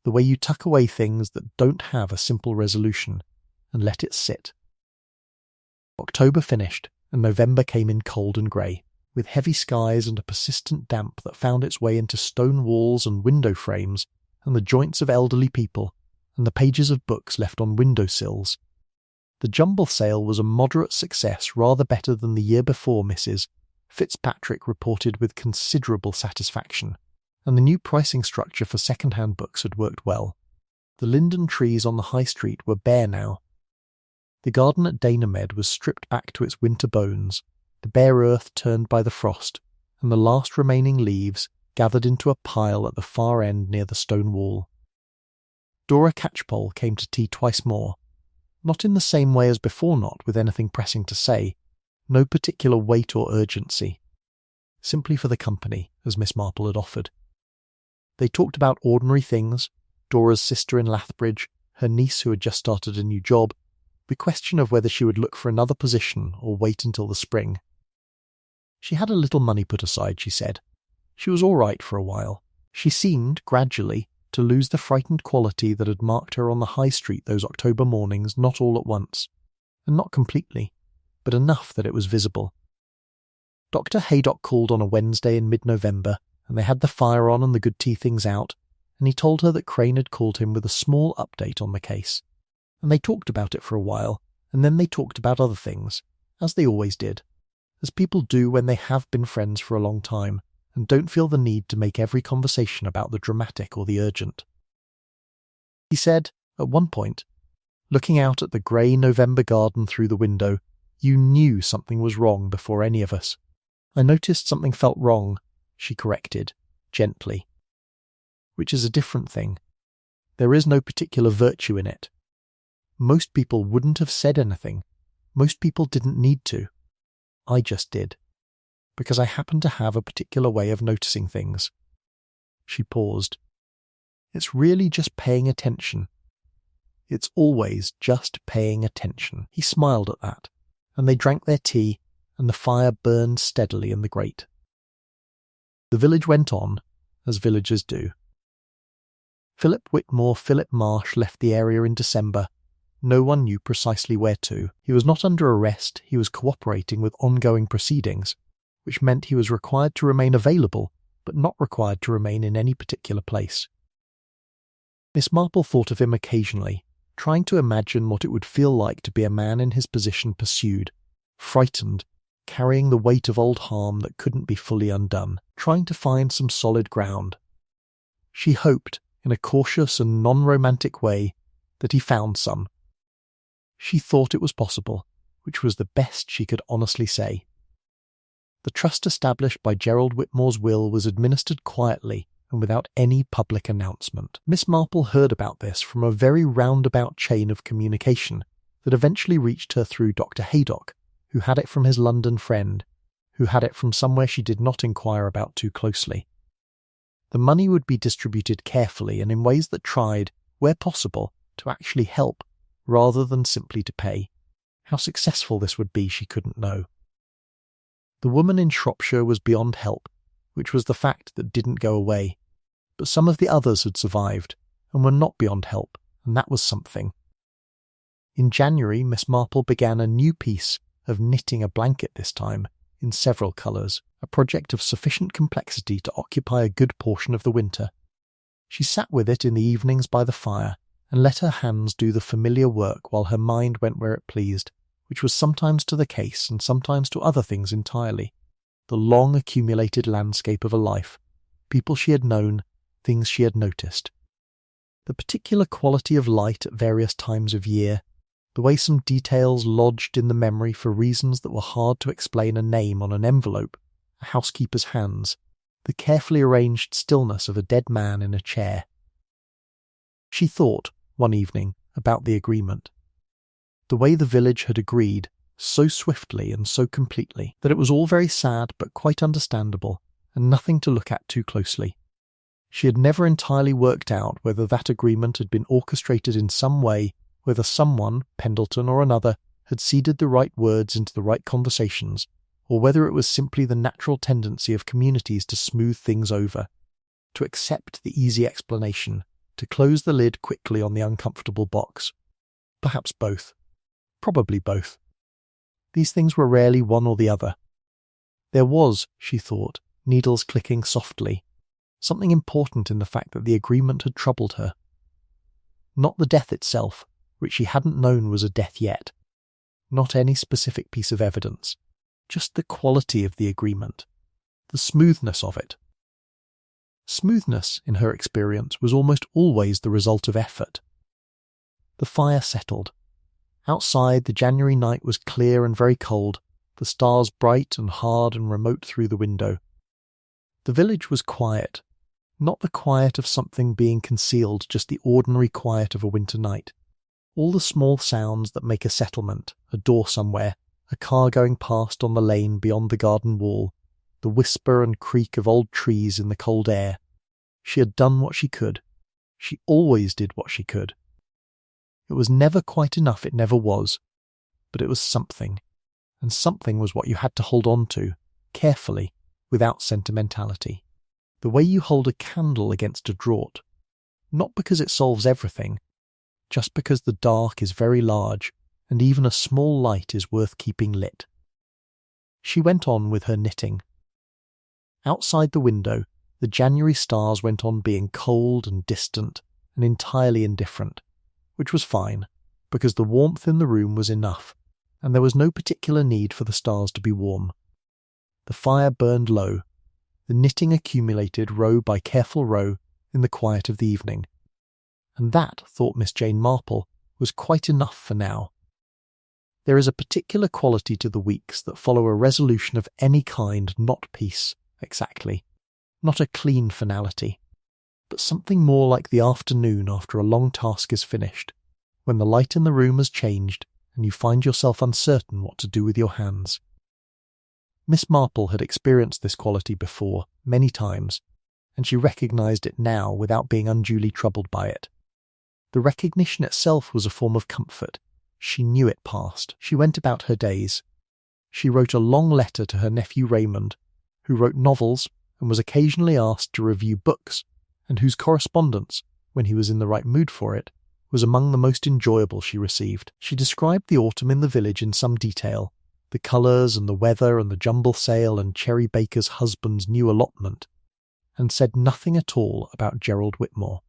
A: the way you tuck away things that don't have a simple resolution and let it sit. October finished, and November came in cold and grey, with heavy skies and a persistent damp that found its way into stone walls and window frames and the joints of elderly people and the pages of books left on window sills. The jumble sale was a moderate success, rather better than the year before, Mrs. Fitzpatrick reported with considerable satisfaction, and the new pricing structure for second-hand books had worked well. The linden trees on the high street were bare now. The garden at Danamed was stripped back to its winter bones, the bare earth turned by the frost, and the last remaining leaves gathered into a pile at the far end near the stone wall. Dora Catchpole came to tea twice more, not in the same way as before, not with anything pressing to say, no particular weight or urgency, simply for the company, as Miss Marple had offered. They talked about ordinary things, Dora's sister in Lathbridge, her niece who had just started a new job, the question of whether she would look for another position or wait until the spring. She had a little money put aside, she said. She was all right for a while. She seemed, gradually, to lose the frightened quality that had marked her on the high street those October mornings, not all at once, and not completely, but enough that it was visible. Dr. Haydock called on a Wednesday in mid-November, and they had the fire on and the good tea things out, and he told her that Crane had called him with a small update on the case. And they talked about it for a while, and then they talked about other things, as they always did, as people do when they have been friends for a long time, and don't feel the need to make every conversation about the dramatic or the urgent. He said, at one point, looking out at the grey November garden through the window, "You knew something was wrong before any of us." "I noticed something felt wrong," she corrected, gently. Which is a different thing. There is no particular virtue in it. Most people wouldn't have said anything. Most people didn't need to. I just did. Because I happen to have a particular way of noticing things. She paused. It's really just paying attention. It's always just paying attention. He smiled at that, and they drank their tea, and the fire burned steadily in the grate. The village went on, as villagers do. Philip Marsh left the area in December. No one knew precisely where to. He was not under arrest, he was cooperating with ongoing proceedings, which meant he was required to remain available, but not required to remain in any particular place. Miss Marple thought of him occasionally, trying to imagine what it would feel like to be a man in his position pursued, frightened, carrying the weight of old harm that couldn't be fully undone, trying to find some solid ground. She hoped, in a cautious and non-romantic way, that he found some. She thought it was possible, which was the best she could honestly say. The trust established by Gerald Whitmore's will was administered quietly and without any public announcement. Miss Marple heard about this from a very roundabout chain of communication that eventually reached her through Dr. Haydock, who had it from his London friend, who had it from somewhere she did not inquire about too closely. The money would be distributed carefully and in ways that tried, where possible, to actually help, rather than simply to pay. How successful this would be she couldn't know. The woman in Shropshire was beyond help, which was the fact that didn't go away, but some of the others had survived, and were not beyond help, and that was something. In January, Miss Marple began a new piece of knitting a blanket this time, in several colours, a project of sufficient complexity to occupy a good portion of the winter. She sat with it in the evenings by the fire, and let her hands do the familiar work while her mind went where it pleased, which was sometimes to the case and sometimes to other things entirely. The long accumulated landscape of a life, people she had known, things she had noticed. The particular quality of light at various times of year, the way some details lodged in the memory for reasons that were hard to explain a name on an envelope, a housekeeper's hands, the carefully arranged stillness of a dead man in a chair. She thought, one evening, about the agreement. The way the village had agreed, so swiftly and so completely, that it was all very sad but quite understandable, and nothing to look at too closely. She had never entirely worked out whether that agreement had been orchestrated in some way, whether someone, Pendleton or another, had seeded the right words into the right conversations, or whether it was simply the natural tendency of communities to smooth things over, to accept the easy explanation, to close the lid quickly on the uncomfortable box. Perhaps both. Probably both. These things were rarely one or the other. There was, she thought, needles clicking softly, something important in the fact that the agreement had troubled her. Not the death itself, which she hadn't known was a death yet. Not any specific piece of evidence. Just the quality of the agreement. The smoothness of it. Smoothness, in her experience, was almost always the result of effort. The fire settled. Outside, the January night was clear and very cold, the stars bright and hard and remote through the window. The village was quiet. Not the quiet of something being concealed, just the ordinary quiet of a winter night. All the small sounds that make a settlement, a door somewhere, a car going past on the lane beyond the garden wall, the whisper and creak of old trees in the cold air. She had done what she could. She always did what she could. It was never quite enough, it never was. But it was something. And something was what you had to hold on to, carefully, without sentimentality. The way you hold a candle against a draught. Not because it solves everything, just because the dark is very large, and even a small light is worth keeping lit. She went on with her knitting. Outside the window, the January stars went on being cold and distant and entirely indifferent, which was fine, because the warmth in the room was enough, and there was no particular need for the stars to be warm. The fire burned low. The knitting accumulated row by careful row in the quiet of the evening. And that, thought Miss Jane Marple, was quite enough for now. There is a particular quality to the weeks that follow a resolution of any kind, not peace, exactly. Not a clean finality, but something more like the afternoon after a long task is finished, when the light in the room has changed and you find yourself uncertain what to do with your hands. Miss Marple had experienced this quality before, many times, and she recognised it now without being unduly troubled by it. The recognition itself was a form of comfort. She knew it passed. She went about her days. She wrote a long letter to her nephew Raymond, who wrote novels and was occasionally asked to review books, and whose correspondence, when he was in the right mood for it, was among the most enjoyable she received. She described the autumn in the village in some detail, the colours and the weather and the jumble sale and Cherry Baker's husband's new allotment, and said nothing at all about Gerald Whitmore,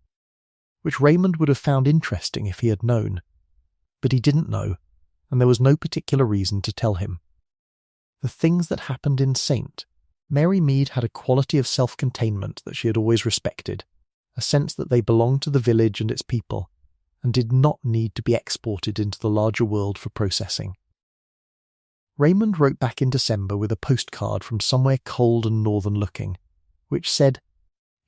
A: which Raymond would have found interesting if he had known. But he didn't know, and there was no particular reason to tell him. The things that happened in St. Mary Mead had a quality of self-containment that she had always respected, a sense that they belonged to the village and its people, and did not need to be exported into the larger world for processing. Raymond wrote back in December with a postcard from somewhere cold and northern-looking, which said,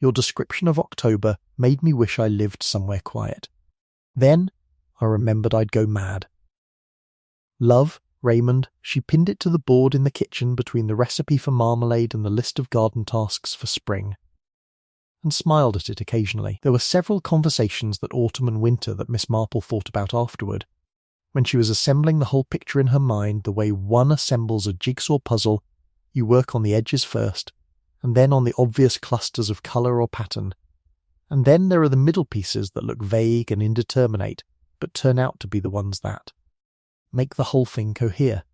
A: "Your description of October made me wish I lived somewhere quiet. Then I remembered I'd go mad. Love, Raymond." She pinned it to the board in the kitchen between the recipe for marmalade and the list of garden tasks for spring, and smiled at it occasionally. There were several conversations that autumn and winter that Miss Marple thought about afterward, when she was assembling the whole picture in her mind the way one assembles a jigsaw puzzle. You work on the edges first, and then on the obvious clusters of colour or pattern, and then there are the middle pieces that look vague and indeterminate, but turn out to be the ones that make the whole thing cohere.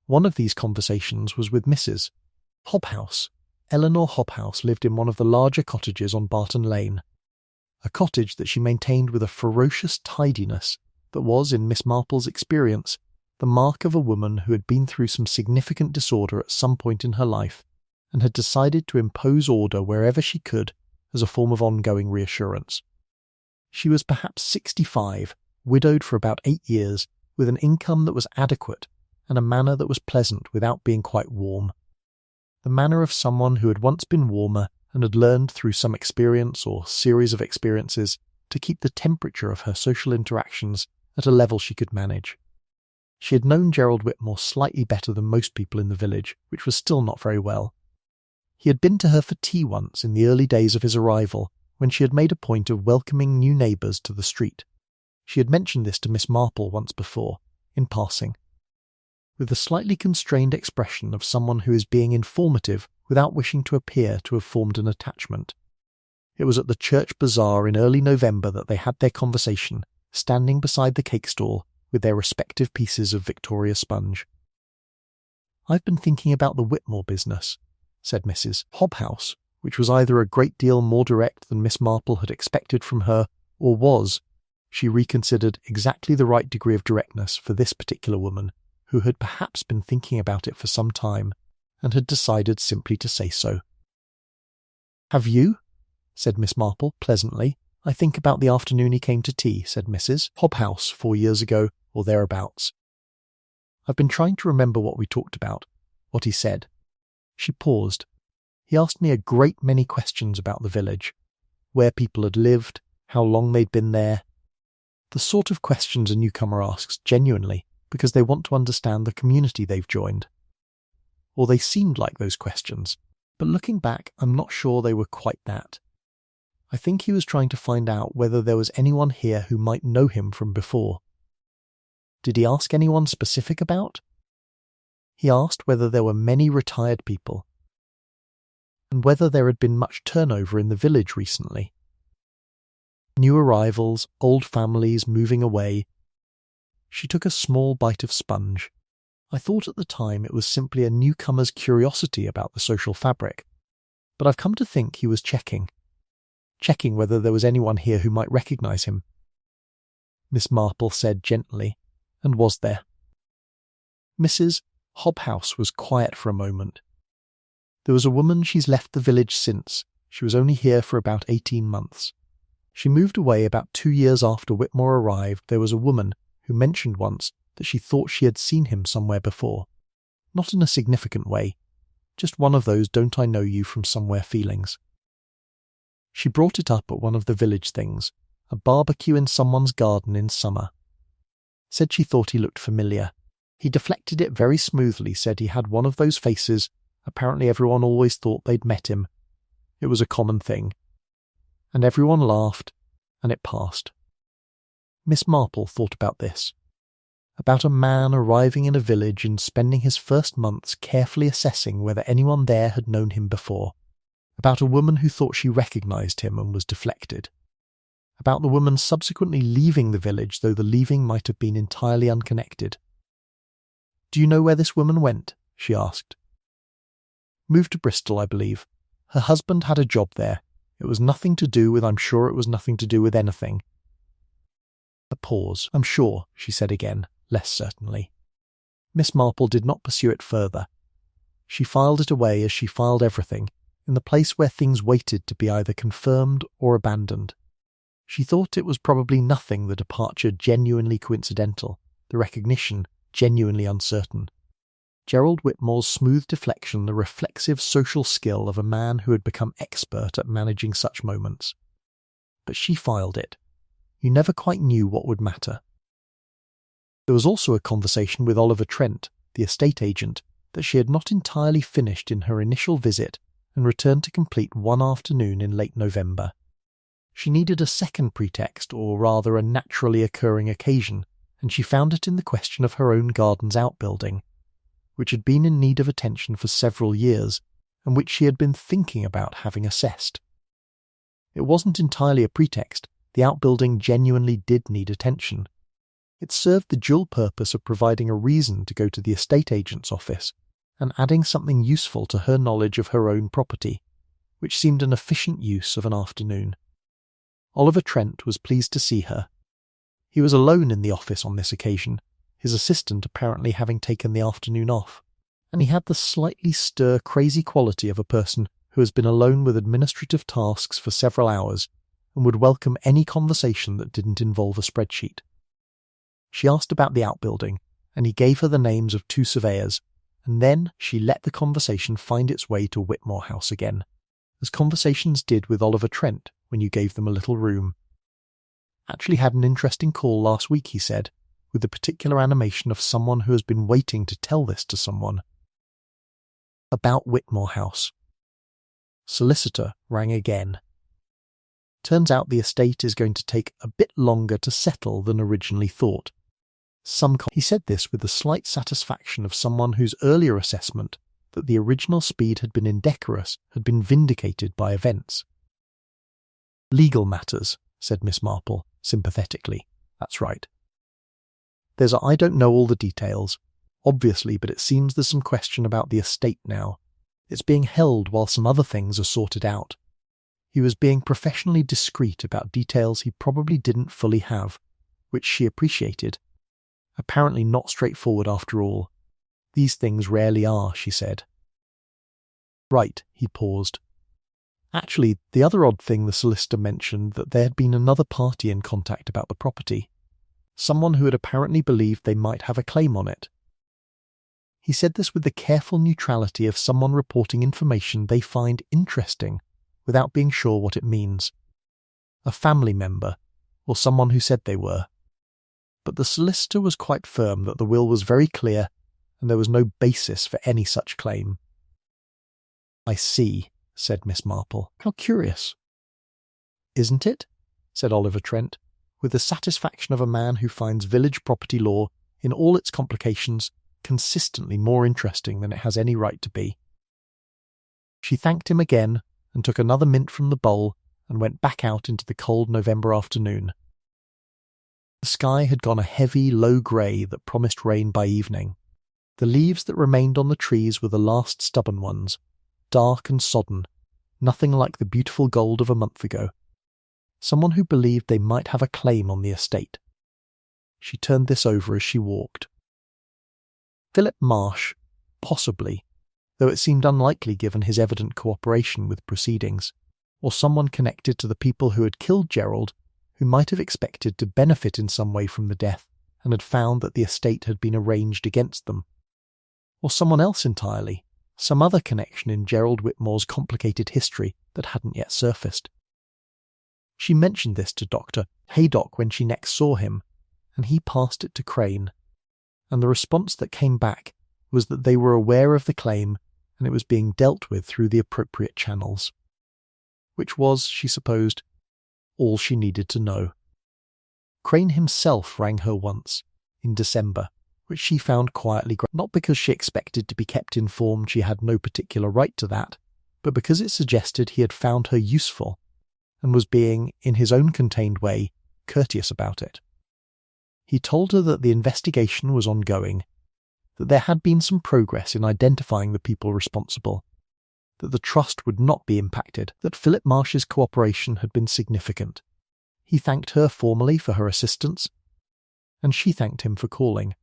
A: One of these conversations was with Mrs. Hobhouse. Eleanor Hobhouse lived in one of the larger cottages on Barton Lane, a cottage that she maintained with a ferocious tidiness that was, in Miss Marple's experience, the mark of a woman who had been through some significant disorder at some point in her life and had decided to impose order wherever she could as a form of ongoing reassurance. She was perhaps 65, widowed for about 8 years, with an income that was adequate and a manner that was pleasant without being quite warm. The manner of someone who had once been warmer and had learned through some experience or series of experiences to keep the temperature of her social interactions at a level she could manage. She had known Gerald Whitmore slightly better than most people in the village, which was still not very well. He had been to her for tea once in the early days of his arrival, when she had made a point of welcoming new neighbours to the street. She had mentioned this to Miss Marple once before, in passing, with the slightly constrained expression of someone who is being informative without wishing to appear to have formed an attachment. It was at the church bazaar in early November that they had their conversation, standing beside the cake stall with their respective pieces of Victoria sponge. "I've been thinking about the Whitmore business," said Mrs. Hobhouse, which was either a great deal more direct than Miss Marple had expected from her, or was, she reconsidered, exactly the right degree of directness for this particular woman, who had perhaps been thinking about it for some time, and had decided simply to say so. "Have you?" said Miss Marple pleasantly. "I think about the afternoon he came to tea," said Mrs. Hobhouse, 4 years ago, or thereabouts. "I've been trying to remember what we talked about, what he said." She paused. "He asked me a great many questions about the village, where people had lived, how long they'd been there. The sort of questions a newcomer asks genuinely because they want to understand the community they've joined. Or they seemed like those questions, but looking back, I'm not sure they were quite that. I think he was trying to find out whether there was anyone here who might know him from before." "Did he ask anyone specific about?" "He asked whether there were many retired people, and whether there had been much turnover in the village recently. New arrivals, old families moving away." She took a small bite of sponge. "I thought at the time it was simply a newcomer's curiosity about the social fabric, but I've come to think he was checking whether there was anyone here who might recognise him." Miss Marple said gently, "And was there?" Mrs. Hobhouse was quiet for a moment. "There was a woman, she's left the village since. She was only here for about 18 months. She moved away about 2 years after Whitmore arrived. There was a woman who mentioned once that she thought she had seen him somewhere before. Not in a significant way, just one of those don't I know you from somewhere feelings. She brought it up at one of the village things, a barbecue in someone's garden in summer. Said she thought he looked familiar. He deflected it very smoothly, said he had one of those faces. Apparently everyone always thought they'd met him. It was a common thing. And everyone laughed, and it passed." Miss Marple thought about this. About a man arriving in a village and spending his first months carefully assessing whether anyone there had known him before. About a woman who thought she recognised him and was deflected. About the woman subsequently leaving the village, though the leaving might have been entirely unconnected. "Do you know where this woman went?" she asked. "Moved to Bristol, I believe. Her husband had a job there. It was nothing to do with, I'm sure it was nothing to do with anything." A pause. "I'm sure," she said again, less certainly. Miss Marple did not pursue it further. She filed it away as she filed everything, in the place where things waited to be either confirmed or abandoned. She thought it was probably nothing, the departure genuinely coincidental, the recognition genuinely uncertain. Gerald Whitmore's smooth deflection, the reflexive social skill of a man who had become expert at managing such moments. But she filed it. You never quite knew what would matter. There was also a conversation with Oliver Trent, the estate agent, that she had not entirely finished in her initial visit and returned to complete one afternoon in late November. She needed a second pretext, or rather a naturally occurring occasion, and she found it in the question of her own garden's outbuilding, which had been in need of attention for several years, and which she had been thinking about having assessed. It wasn't entirely a pretext. The outbuilding genuinely did need attention. It served the dual purpose of providing a reason to go to the estate agent's office, and adding something useful to her knowledge of her own property, which seemed an efficient use of an afternoon. Oliver Trent was pleased to see her. He was alone in the office on this occasion, his assistant apparently having taken the afternoon off, and he had the slightly crazy quality of a person who has been alone with administrative tasks for several hours and would welcome any conversation that didn't involve a spreadsheet. She asked about the outbuilding, and he gave her the names of 2 surveyors, and then she let the conversation find its way to Whitmore House again, as conversations did with Oliver Trent when you gave them a little room. "Actually had an interesting call last week," he said, with the particular animation of someone who has been waiting to tell this to someone. About Whitmore House. Solicitor rang again. Turns out the estate is going to take a bit longer to settle than originally thought. He said this with the slight satisfaction of someone whose earlier assessment that the original speed had been indecorous had been vindicated by events. Legal matters, said Miss Marple, sympathetically. That's right. There's I don't know all the details, obviously, but it seems there's some question about the estate now. It's being held while some other things are sorted out. He was being professionally discreet about details he probably didn't fully have, which she appreciated. Apparently not straightforward after all. These things rarely are, she said. Right, he paused. Actually, the other odd thing the solicitor mentioned that there had been another party in contact about the property. Someone who had apparently believed they might have a claim on it. He said this with the careful neutrality of someone reporting information they find interesting without being sure what it means. A family member, or someone who said they were. But the solicitor was quite firm that the will was very clear and there was no basis for any such claim. I see, said Miss Marple. How curious. Isn't it? Said Oliver Trent, with the satisfaction of a man who finds village property law, in all its complications, consistently more interesting than it has any right to be. She thanked him again and took another mint from the bowl and went back out into the cold November afternoon. The sky had gone a heavy, low grey that promised rain by evening. The leaves that remained on the trees were the last stubborn ones, dark and sodden, nothing like the beautiful gold of a month ago. Someone who believed they might have a claim on the estate. She turned this over as she walked. Philip Marsh, possibly, though it seemed unlikely given his evident cooperation with proceedings, or someone connected to the people who had killed Gerald, who might have expected to benefit in some way from the death and had found that the estate had been arranged against them. Or someone else entirely, some other connection in Gerald Whitmore's complicated history that hadn't yet surfaced. She mentioned this to Dr. Haydock when she next saw him, and he passed it to Crane, and the response that came back was that they were aware of the claim and it was being dealt with through the appropriate channels. Which was, she supposed, all she needed to know. Crane himself rang her once, in December, which she found quietly not because she expected to be kept informed she had no particular right to that, but because it suggested he had found her useful, and was being, in his own contained way, courteous about it. He told her that the investigation was ongoing, that there had been some progress in identifying the people responsible, that the trust would not be impacted, that Philip Marsh's cooperation had been significant. He thanked her formally for her assistance, and she thanked him for calling,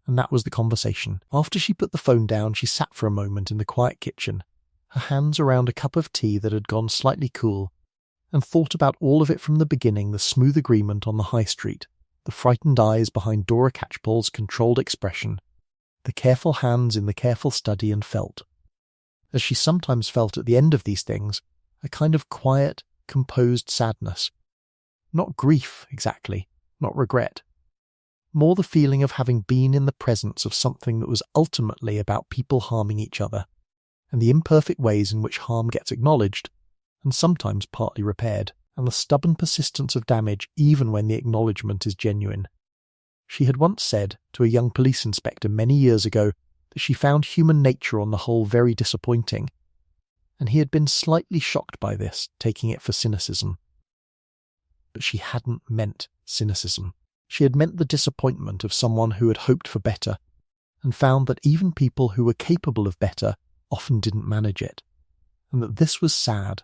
A: and that was the conversation. After she put the phone down, she sat for a moment in the quiet kitchen, her hands around a cup of tea that had gone slightly cool, and thought about all of it from the beginning, the smooth agreement on the high street, the frightened eyes behind Dora Catchpole's controlled expression, the careful hands in the careful study, and felt, as she sometimes felt at the end of these things, a kind of quiet, composed sadness. Not grief, exactly, not regret. More the feeling of having been in the presence of something that was ultimately about people harming each other, and the imperfect ways in which harm gets acknowledged, and sometimes partly repaired, and the stubborn persistence of damage even when the acknowledgement is genuine. She had once said to a young police inspector many years ago that she found human nature on the whole very disappointing, and he had been slightly shocked by this, taking it for cynicism. But she hadn't meant cynicism. She had meant the disappointment of someone who had hoped for better, and found that even people who were capable of better often didn't manage it, and that this was sad.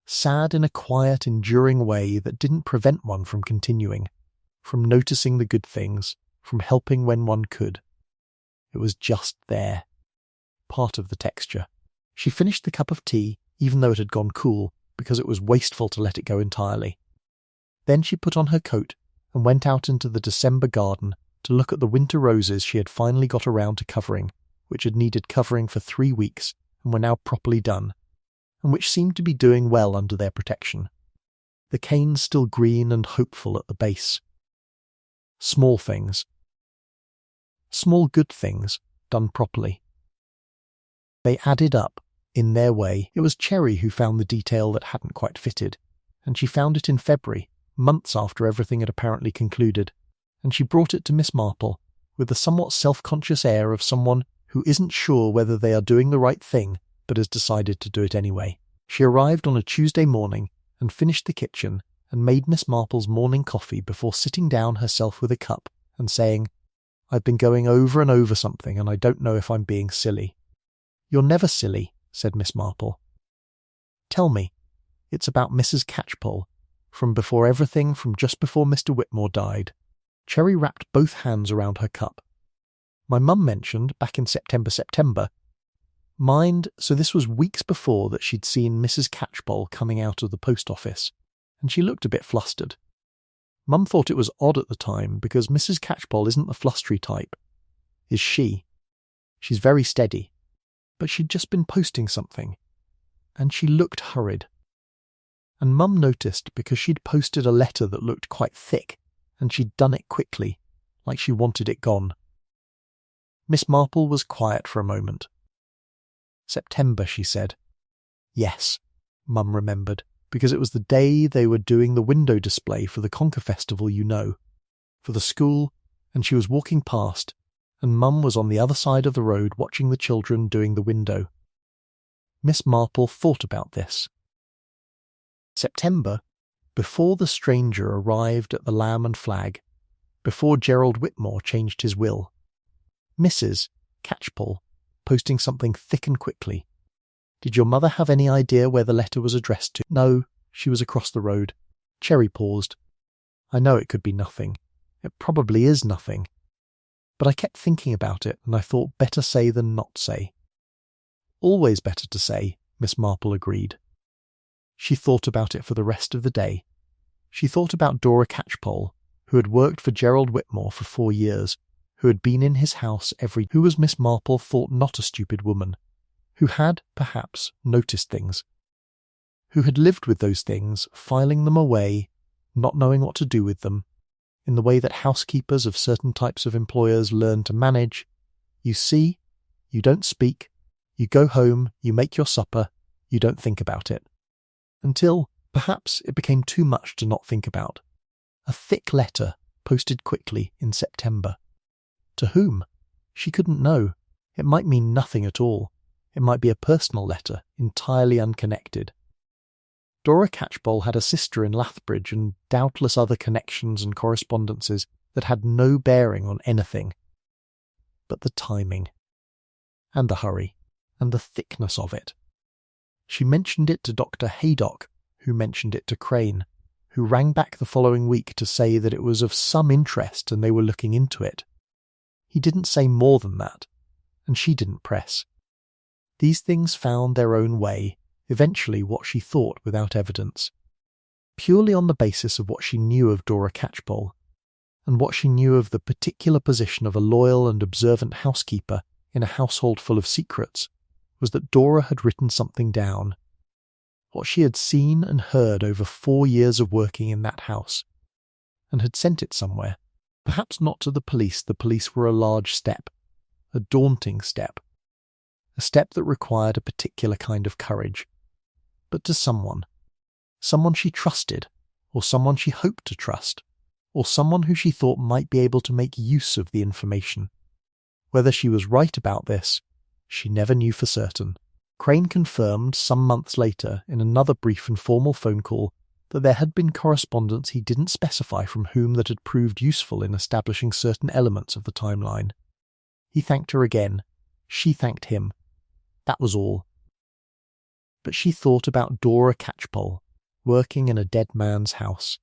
A: Sad in a quiet, enduring way that didn't prevent one from continuing, from noticing the good things, from helping when one could. It was just there, part of the texture. She finished the cup of tea, even though it had gone cool, because it was wasteful to let it go entirely. Then she put on her coat and went out into the December garden to look at the winter roses she had finally got around to covering, which had needed covering for 3 weeks and were now properly done, and which seemed to be doing well under their protection. The canes still green and hopeful at the base. Small things. Small good things, done properly. They added up, in their way. It was Cherry who found the detail that hadn't quite fitted, and she found it in February, months after everything had apparently concluded, and she brought it to Miss Marple, with the somewhat self-conscious air of someone who isn't sure whether they are doing the right thing, but has decided to do it anyway. She arrived on a Tuesday morning, and finished the kitchen and made Miss Marple's morning coffee before sitting down herself with a cup and saying, "I've been going over and over something and I don't know if I'm being silly." "You're never silly," said Miss Marple. "Tell me. It's about Mrs. Catchpole, from just before Mr. Whitmore died." Cherry wrapped both hands around her cup. "My mum mentioned, back in September, mind, so this was weeks before that she'd seen Mrs. Catchpole coming out of the post office, and she looked a bit flustered. Mum thought it was odd at the time because Mrs. Catchpole isn't the flustery type. Is she? She's very steady. But she'd just been posting something, and she looked hurried. And Mum noticed because she'd posted a letter that looked quite thick, and she'd done it quickly, like she wanted it gone." Miss Marple was quiet for a moment. "September," she said. "Yes," Mum remembered, because it was the day they were doing the window display for the Conker Festival, for the school, and she was walking past, and Mum was on the other side of the road watching the children doing the window. Miss Marple thought about this. September, before the stranger arrived at the Lamb and Flag, before Gerald Whitmore changed his will. Mrs. Catchpole, posting something thick and quickly. "Did your mother have any idea where the letter was addressed to?" "No, she was across the road." Cherry paused. "I know it could be nothing. It probably is nothing. But I kept thinking about it, and I thought better say than not say." "Always better to say," Miss Marple agreed. She thought about it for the rest of the day. She thought about Dora Catchpole, who had worked for Gerald Whitmore for 4 years, who had been in his house who was Miss Marple thought not a stupid woman, who had, perhaps, noticed things, who had lived with those things, filing them away, not knowing what to do with them, in the way that housekeepers of certain types of employers learn to manage. You see, you don't speak, you go home, you make your supper, you don't think about it. Until, perhaps, it became too much to not think about. A thick letter, posted quickly in September. To whom? She couldn't know. It might mean nothing at all. It might be a personal letter, entirely unconnected. Dora Catchpole had a sister in Lathbridge and doubtless other connections and correspondences that had no bearing on anything. But the timing, and the hurry, and the thickness of it. She mentioned it to Dr. Haydock, who mentioned it to Crane, who rang back the following week to say that it was of some interest and they were looking into it. He didn't say more than that, and she didn't press. These things found their own way, eventually what she thought without evidence, purely on the basis of what she knew of Dora Catchpole, and what she knew of the particular position of a loyal and observant housekeeper in a household full of secrets, was that Dora had written something down. What she had seen and heard over 4 years of working in that house, and had sent it somewhere. Perhaps not to the police were a large step, a daunting step, a step that required a particular kind of courage, but to someone she trusted, or someone she hoped to trust, or someone who she thought might be able to make use of the information. Whether she was right about this, she never knew for certain. Crane confirmed some months later in another brief and formal phone call that there had been correspondence he didn't specify from whom that had proved useful in establishing certain elements of the timeline. He thanked her again. She thanked him. That was all. But she thought about Dora Catchpole, working in a dead man's house,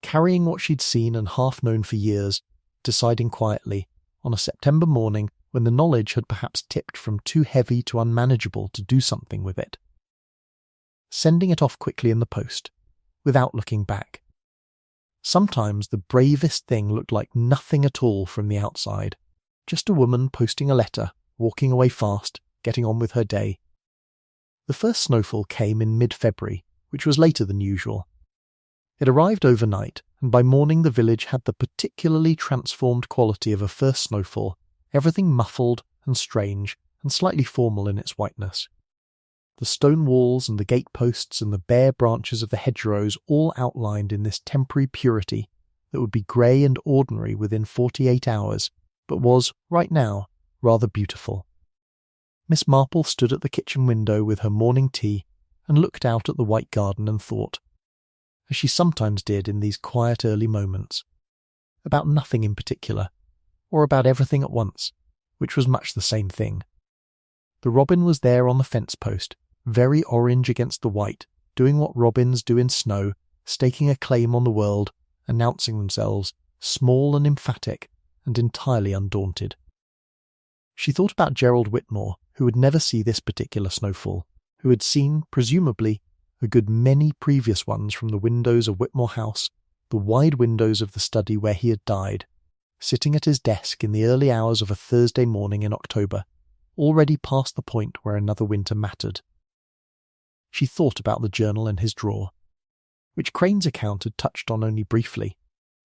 A: carrying what she'd seen and half known for years, deciding quietly, on a September morning when the knowledge had perhaps tipped from too heavy to unmanageable to do something with it. Sending it off quickly in the post, without looking back. Sometimes the bravest thing looked like nothing at all from the outside, just a woman posting a letter, walking away fast, getting on with her day. The first snowfall came in mid-February, which was later than usual. It arrived overnight, and by morning the village had the particularly transformed quality of a first snowfall, everything muffled and strange and slightly formal in its whiteness. The stone walls and the gateposts and the bare branches of the hedgerows all outlined in this temporary purity that would be grey and ordinary within 48 hours, but was, right now, rather beautiful. Miss Marple stood at the kitchen window with her morning tea and looked out at the white garden and thought, as she sometimes did in these quiet early moments, about nothing in particular, or about everything at once, which was much the same thing. The robin was there on the fence post, very orange against the white, doing what robins do in snow, staking a claim on the world, announcing themselves, small and emphatic, and entirely undaunted. She thought about Gerald Whitmore, who would never see this particular snowfall, who had seen, presumably, a good many previous ones from the windows of Whitmore House, the wide windows of the study where he had died, sitting at his desk in the early hours of a Thursday morning in October, already past the point where another winter mattered. She thought about the journal in his drawer, which Crane's account had touched on only briefly,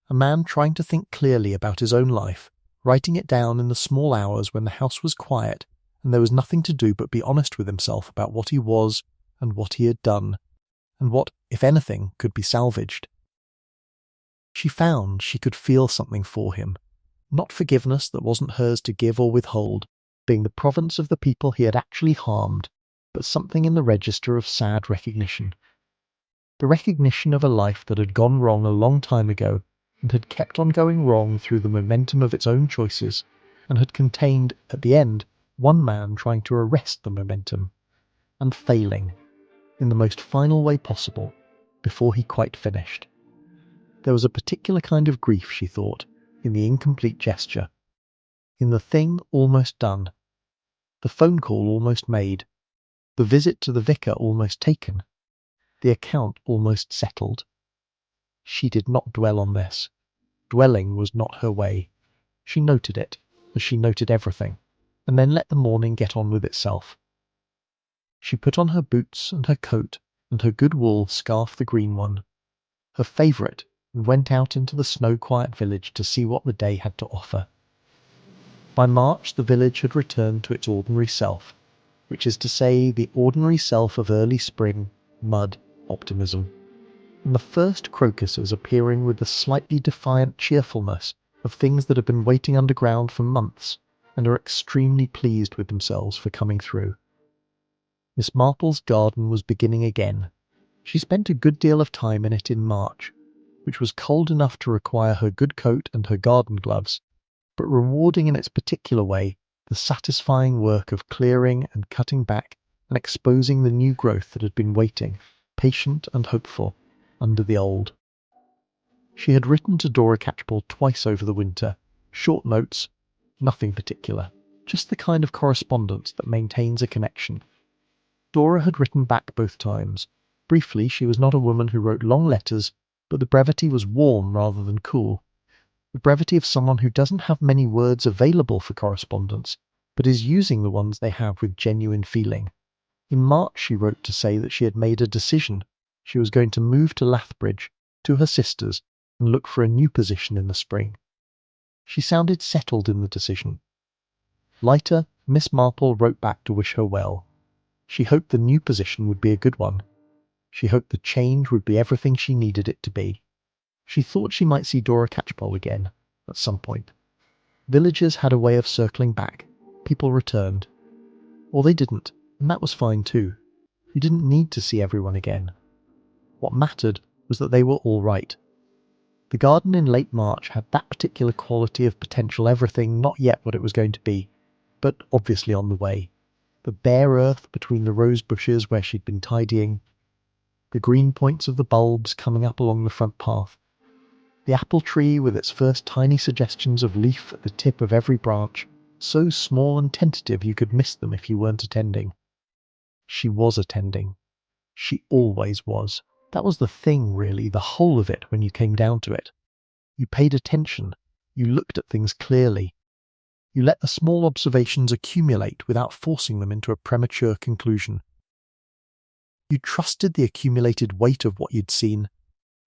A: a man trying to think clearly about his own life, writing it down in the small hours when the house was quiet and there was nothing to do but be honest with himself about what he was and what he had done, and what, if anything, could be salvaged. She found she could feel something for him, not forgiveness that wasn't hers to give or withhold, being the province of the people he had actually harmed, but something in the register of sad recognition. The recognition of a life that had gone wrong a long time ago, and had kept on going wrong through the momentum of its own choices, and had contained, at the end, one man trying to arrest the momentum, and failing, in the most final way possible, before he quite finished. There was a particular kind of grief, she thought, in the incomplete gesture, in the thing almost done, the phone call almost made, the visit to the vicar almost taken, the account almost settled. She did not dwell on this. Dwelling was not her way. She noted it, as she noted everything, and then let the morning get on with itself. She put on her boots and her coat and her good wool scarf, the green one, her favourite, and went out into the snow-quiet village to see what the day had to offer. By March the village had returned to its ordinary self, which is to say the ordinary self of early spring, mud, optimism, and the first crocuses appearing with the slightly defiant cheerfulness of things that have been waiting underground for months and are extremely pleased with themselves for coming through. Miss Marple's garden was beginning again. She spent a good deal of time in it in March, which was cold enough to require her good coat and her garden gloves, but rewarding in its particular way the satisfying work of clearing and cutting back and exposing the new growth that had been waiting, patient and hopeful, under the old. She had written to Dora Catchpole twice over the winter, short notes, nothing particular, just the kind of correspondence that maintains a connection. Dora had written back both times. Briefly, she was not a woman who wrote long letters, but the brevity was warm rather than cool. The brevity of someone who doesn't have many words available for correspondence, but is using the ones they have with genuine feeling. In March she wrote to say that she had made a decision. She was going to move to Lathbridge, to her sister's, and look for a new position in the spring. She sounded settled in the decision. Later, Miss Marple wrote back to wish her well. She hoped the new position would be a good one. She hoped the change would be everything she needed it to be. She thought she might see Dora Catchpole again, at some point. Villagers had a way of circling back. People returned. Or they didn't, and that was fine too. You didn't need to see everyone again. What mattered was that they were all right. The garden in late March had that particular quality of potential everything not yet what it was going to be, but obviously on the way. The bare earth between the rose bushes where she'd been tidying, the green points of the bulbs coming up along the front path, the apple tree with its first tiny suggestions of leaf at the tip of every branch, so small and tentative you could miss them if you weren't attending. She was attending. She always was. That was the thing, really, the whole of it when you came down to it. You paid attention. You looked at things clearly. You let the small observations accumulate without forcing them into a premature conclusion. You trusted the accumulated weight of what you'd seen,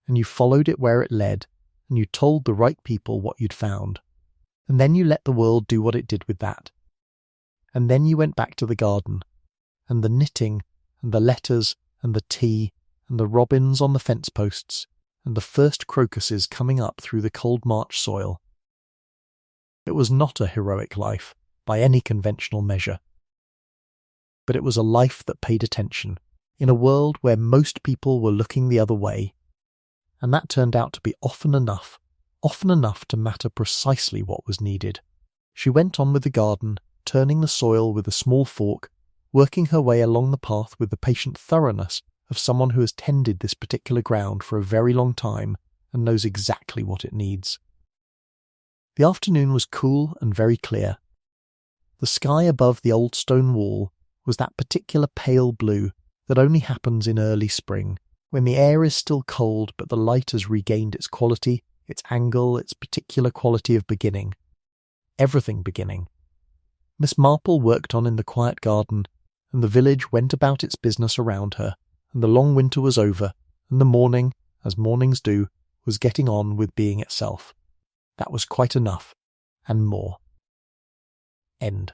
A: and you followed it where it led, and you told the right people what you'd found. And then you let the world do what it did with that. And then you went back to the garden, and the knitting, and the letters, and the tea, and the robins on the fence posts, and the first crocuses coming up through the cold March soil. It was not a heroic life, by any conventional measure. But it was a life that paid attention, in a world where most people were looking the other way. and that turned out to be often enough to matter precisely what was needed. She went on with the garden, turning the soil with a small fork, working her way along the path with the patient thoroughness of someone who has tended this particular ground for a very long time and knows exactly what it needs. The afternoon was cool and very clear. The sky above the old stone wall was that particular pale blue that only happens in early spring, when the air is still cold but the light has regained its quality, its angle, its particular quality of beginning. Everything beginning. Miss Marple worked on in the quiet garden, and the village went about its business around her, and the long winter was over, and the morning, as mornings do, was getting on with being itself. That was quite enough, and more. End.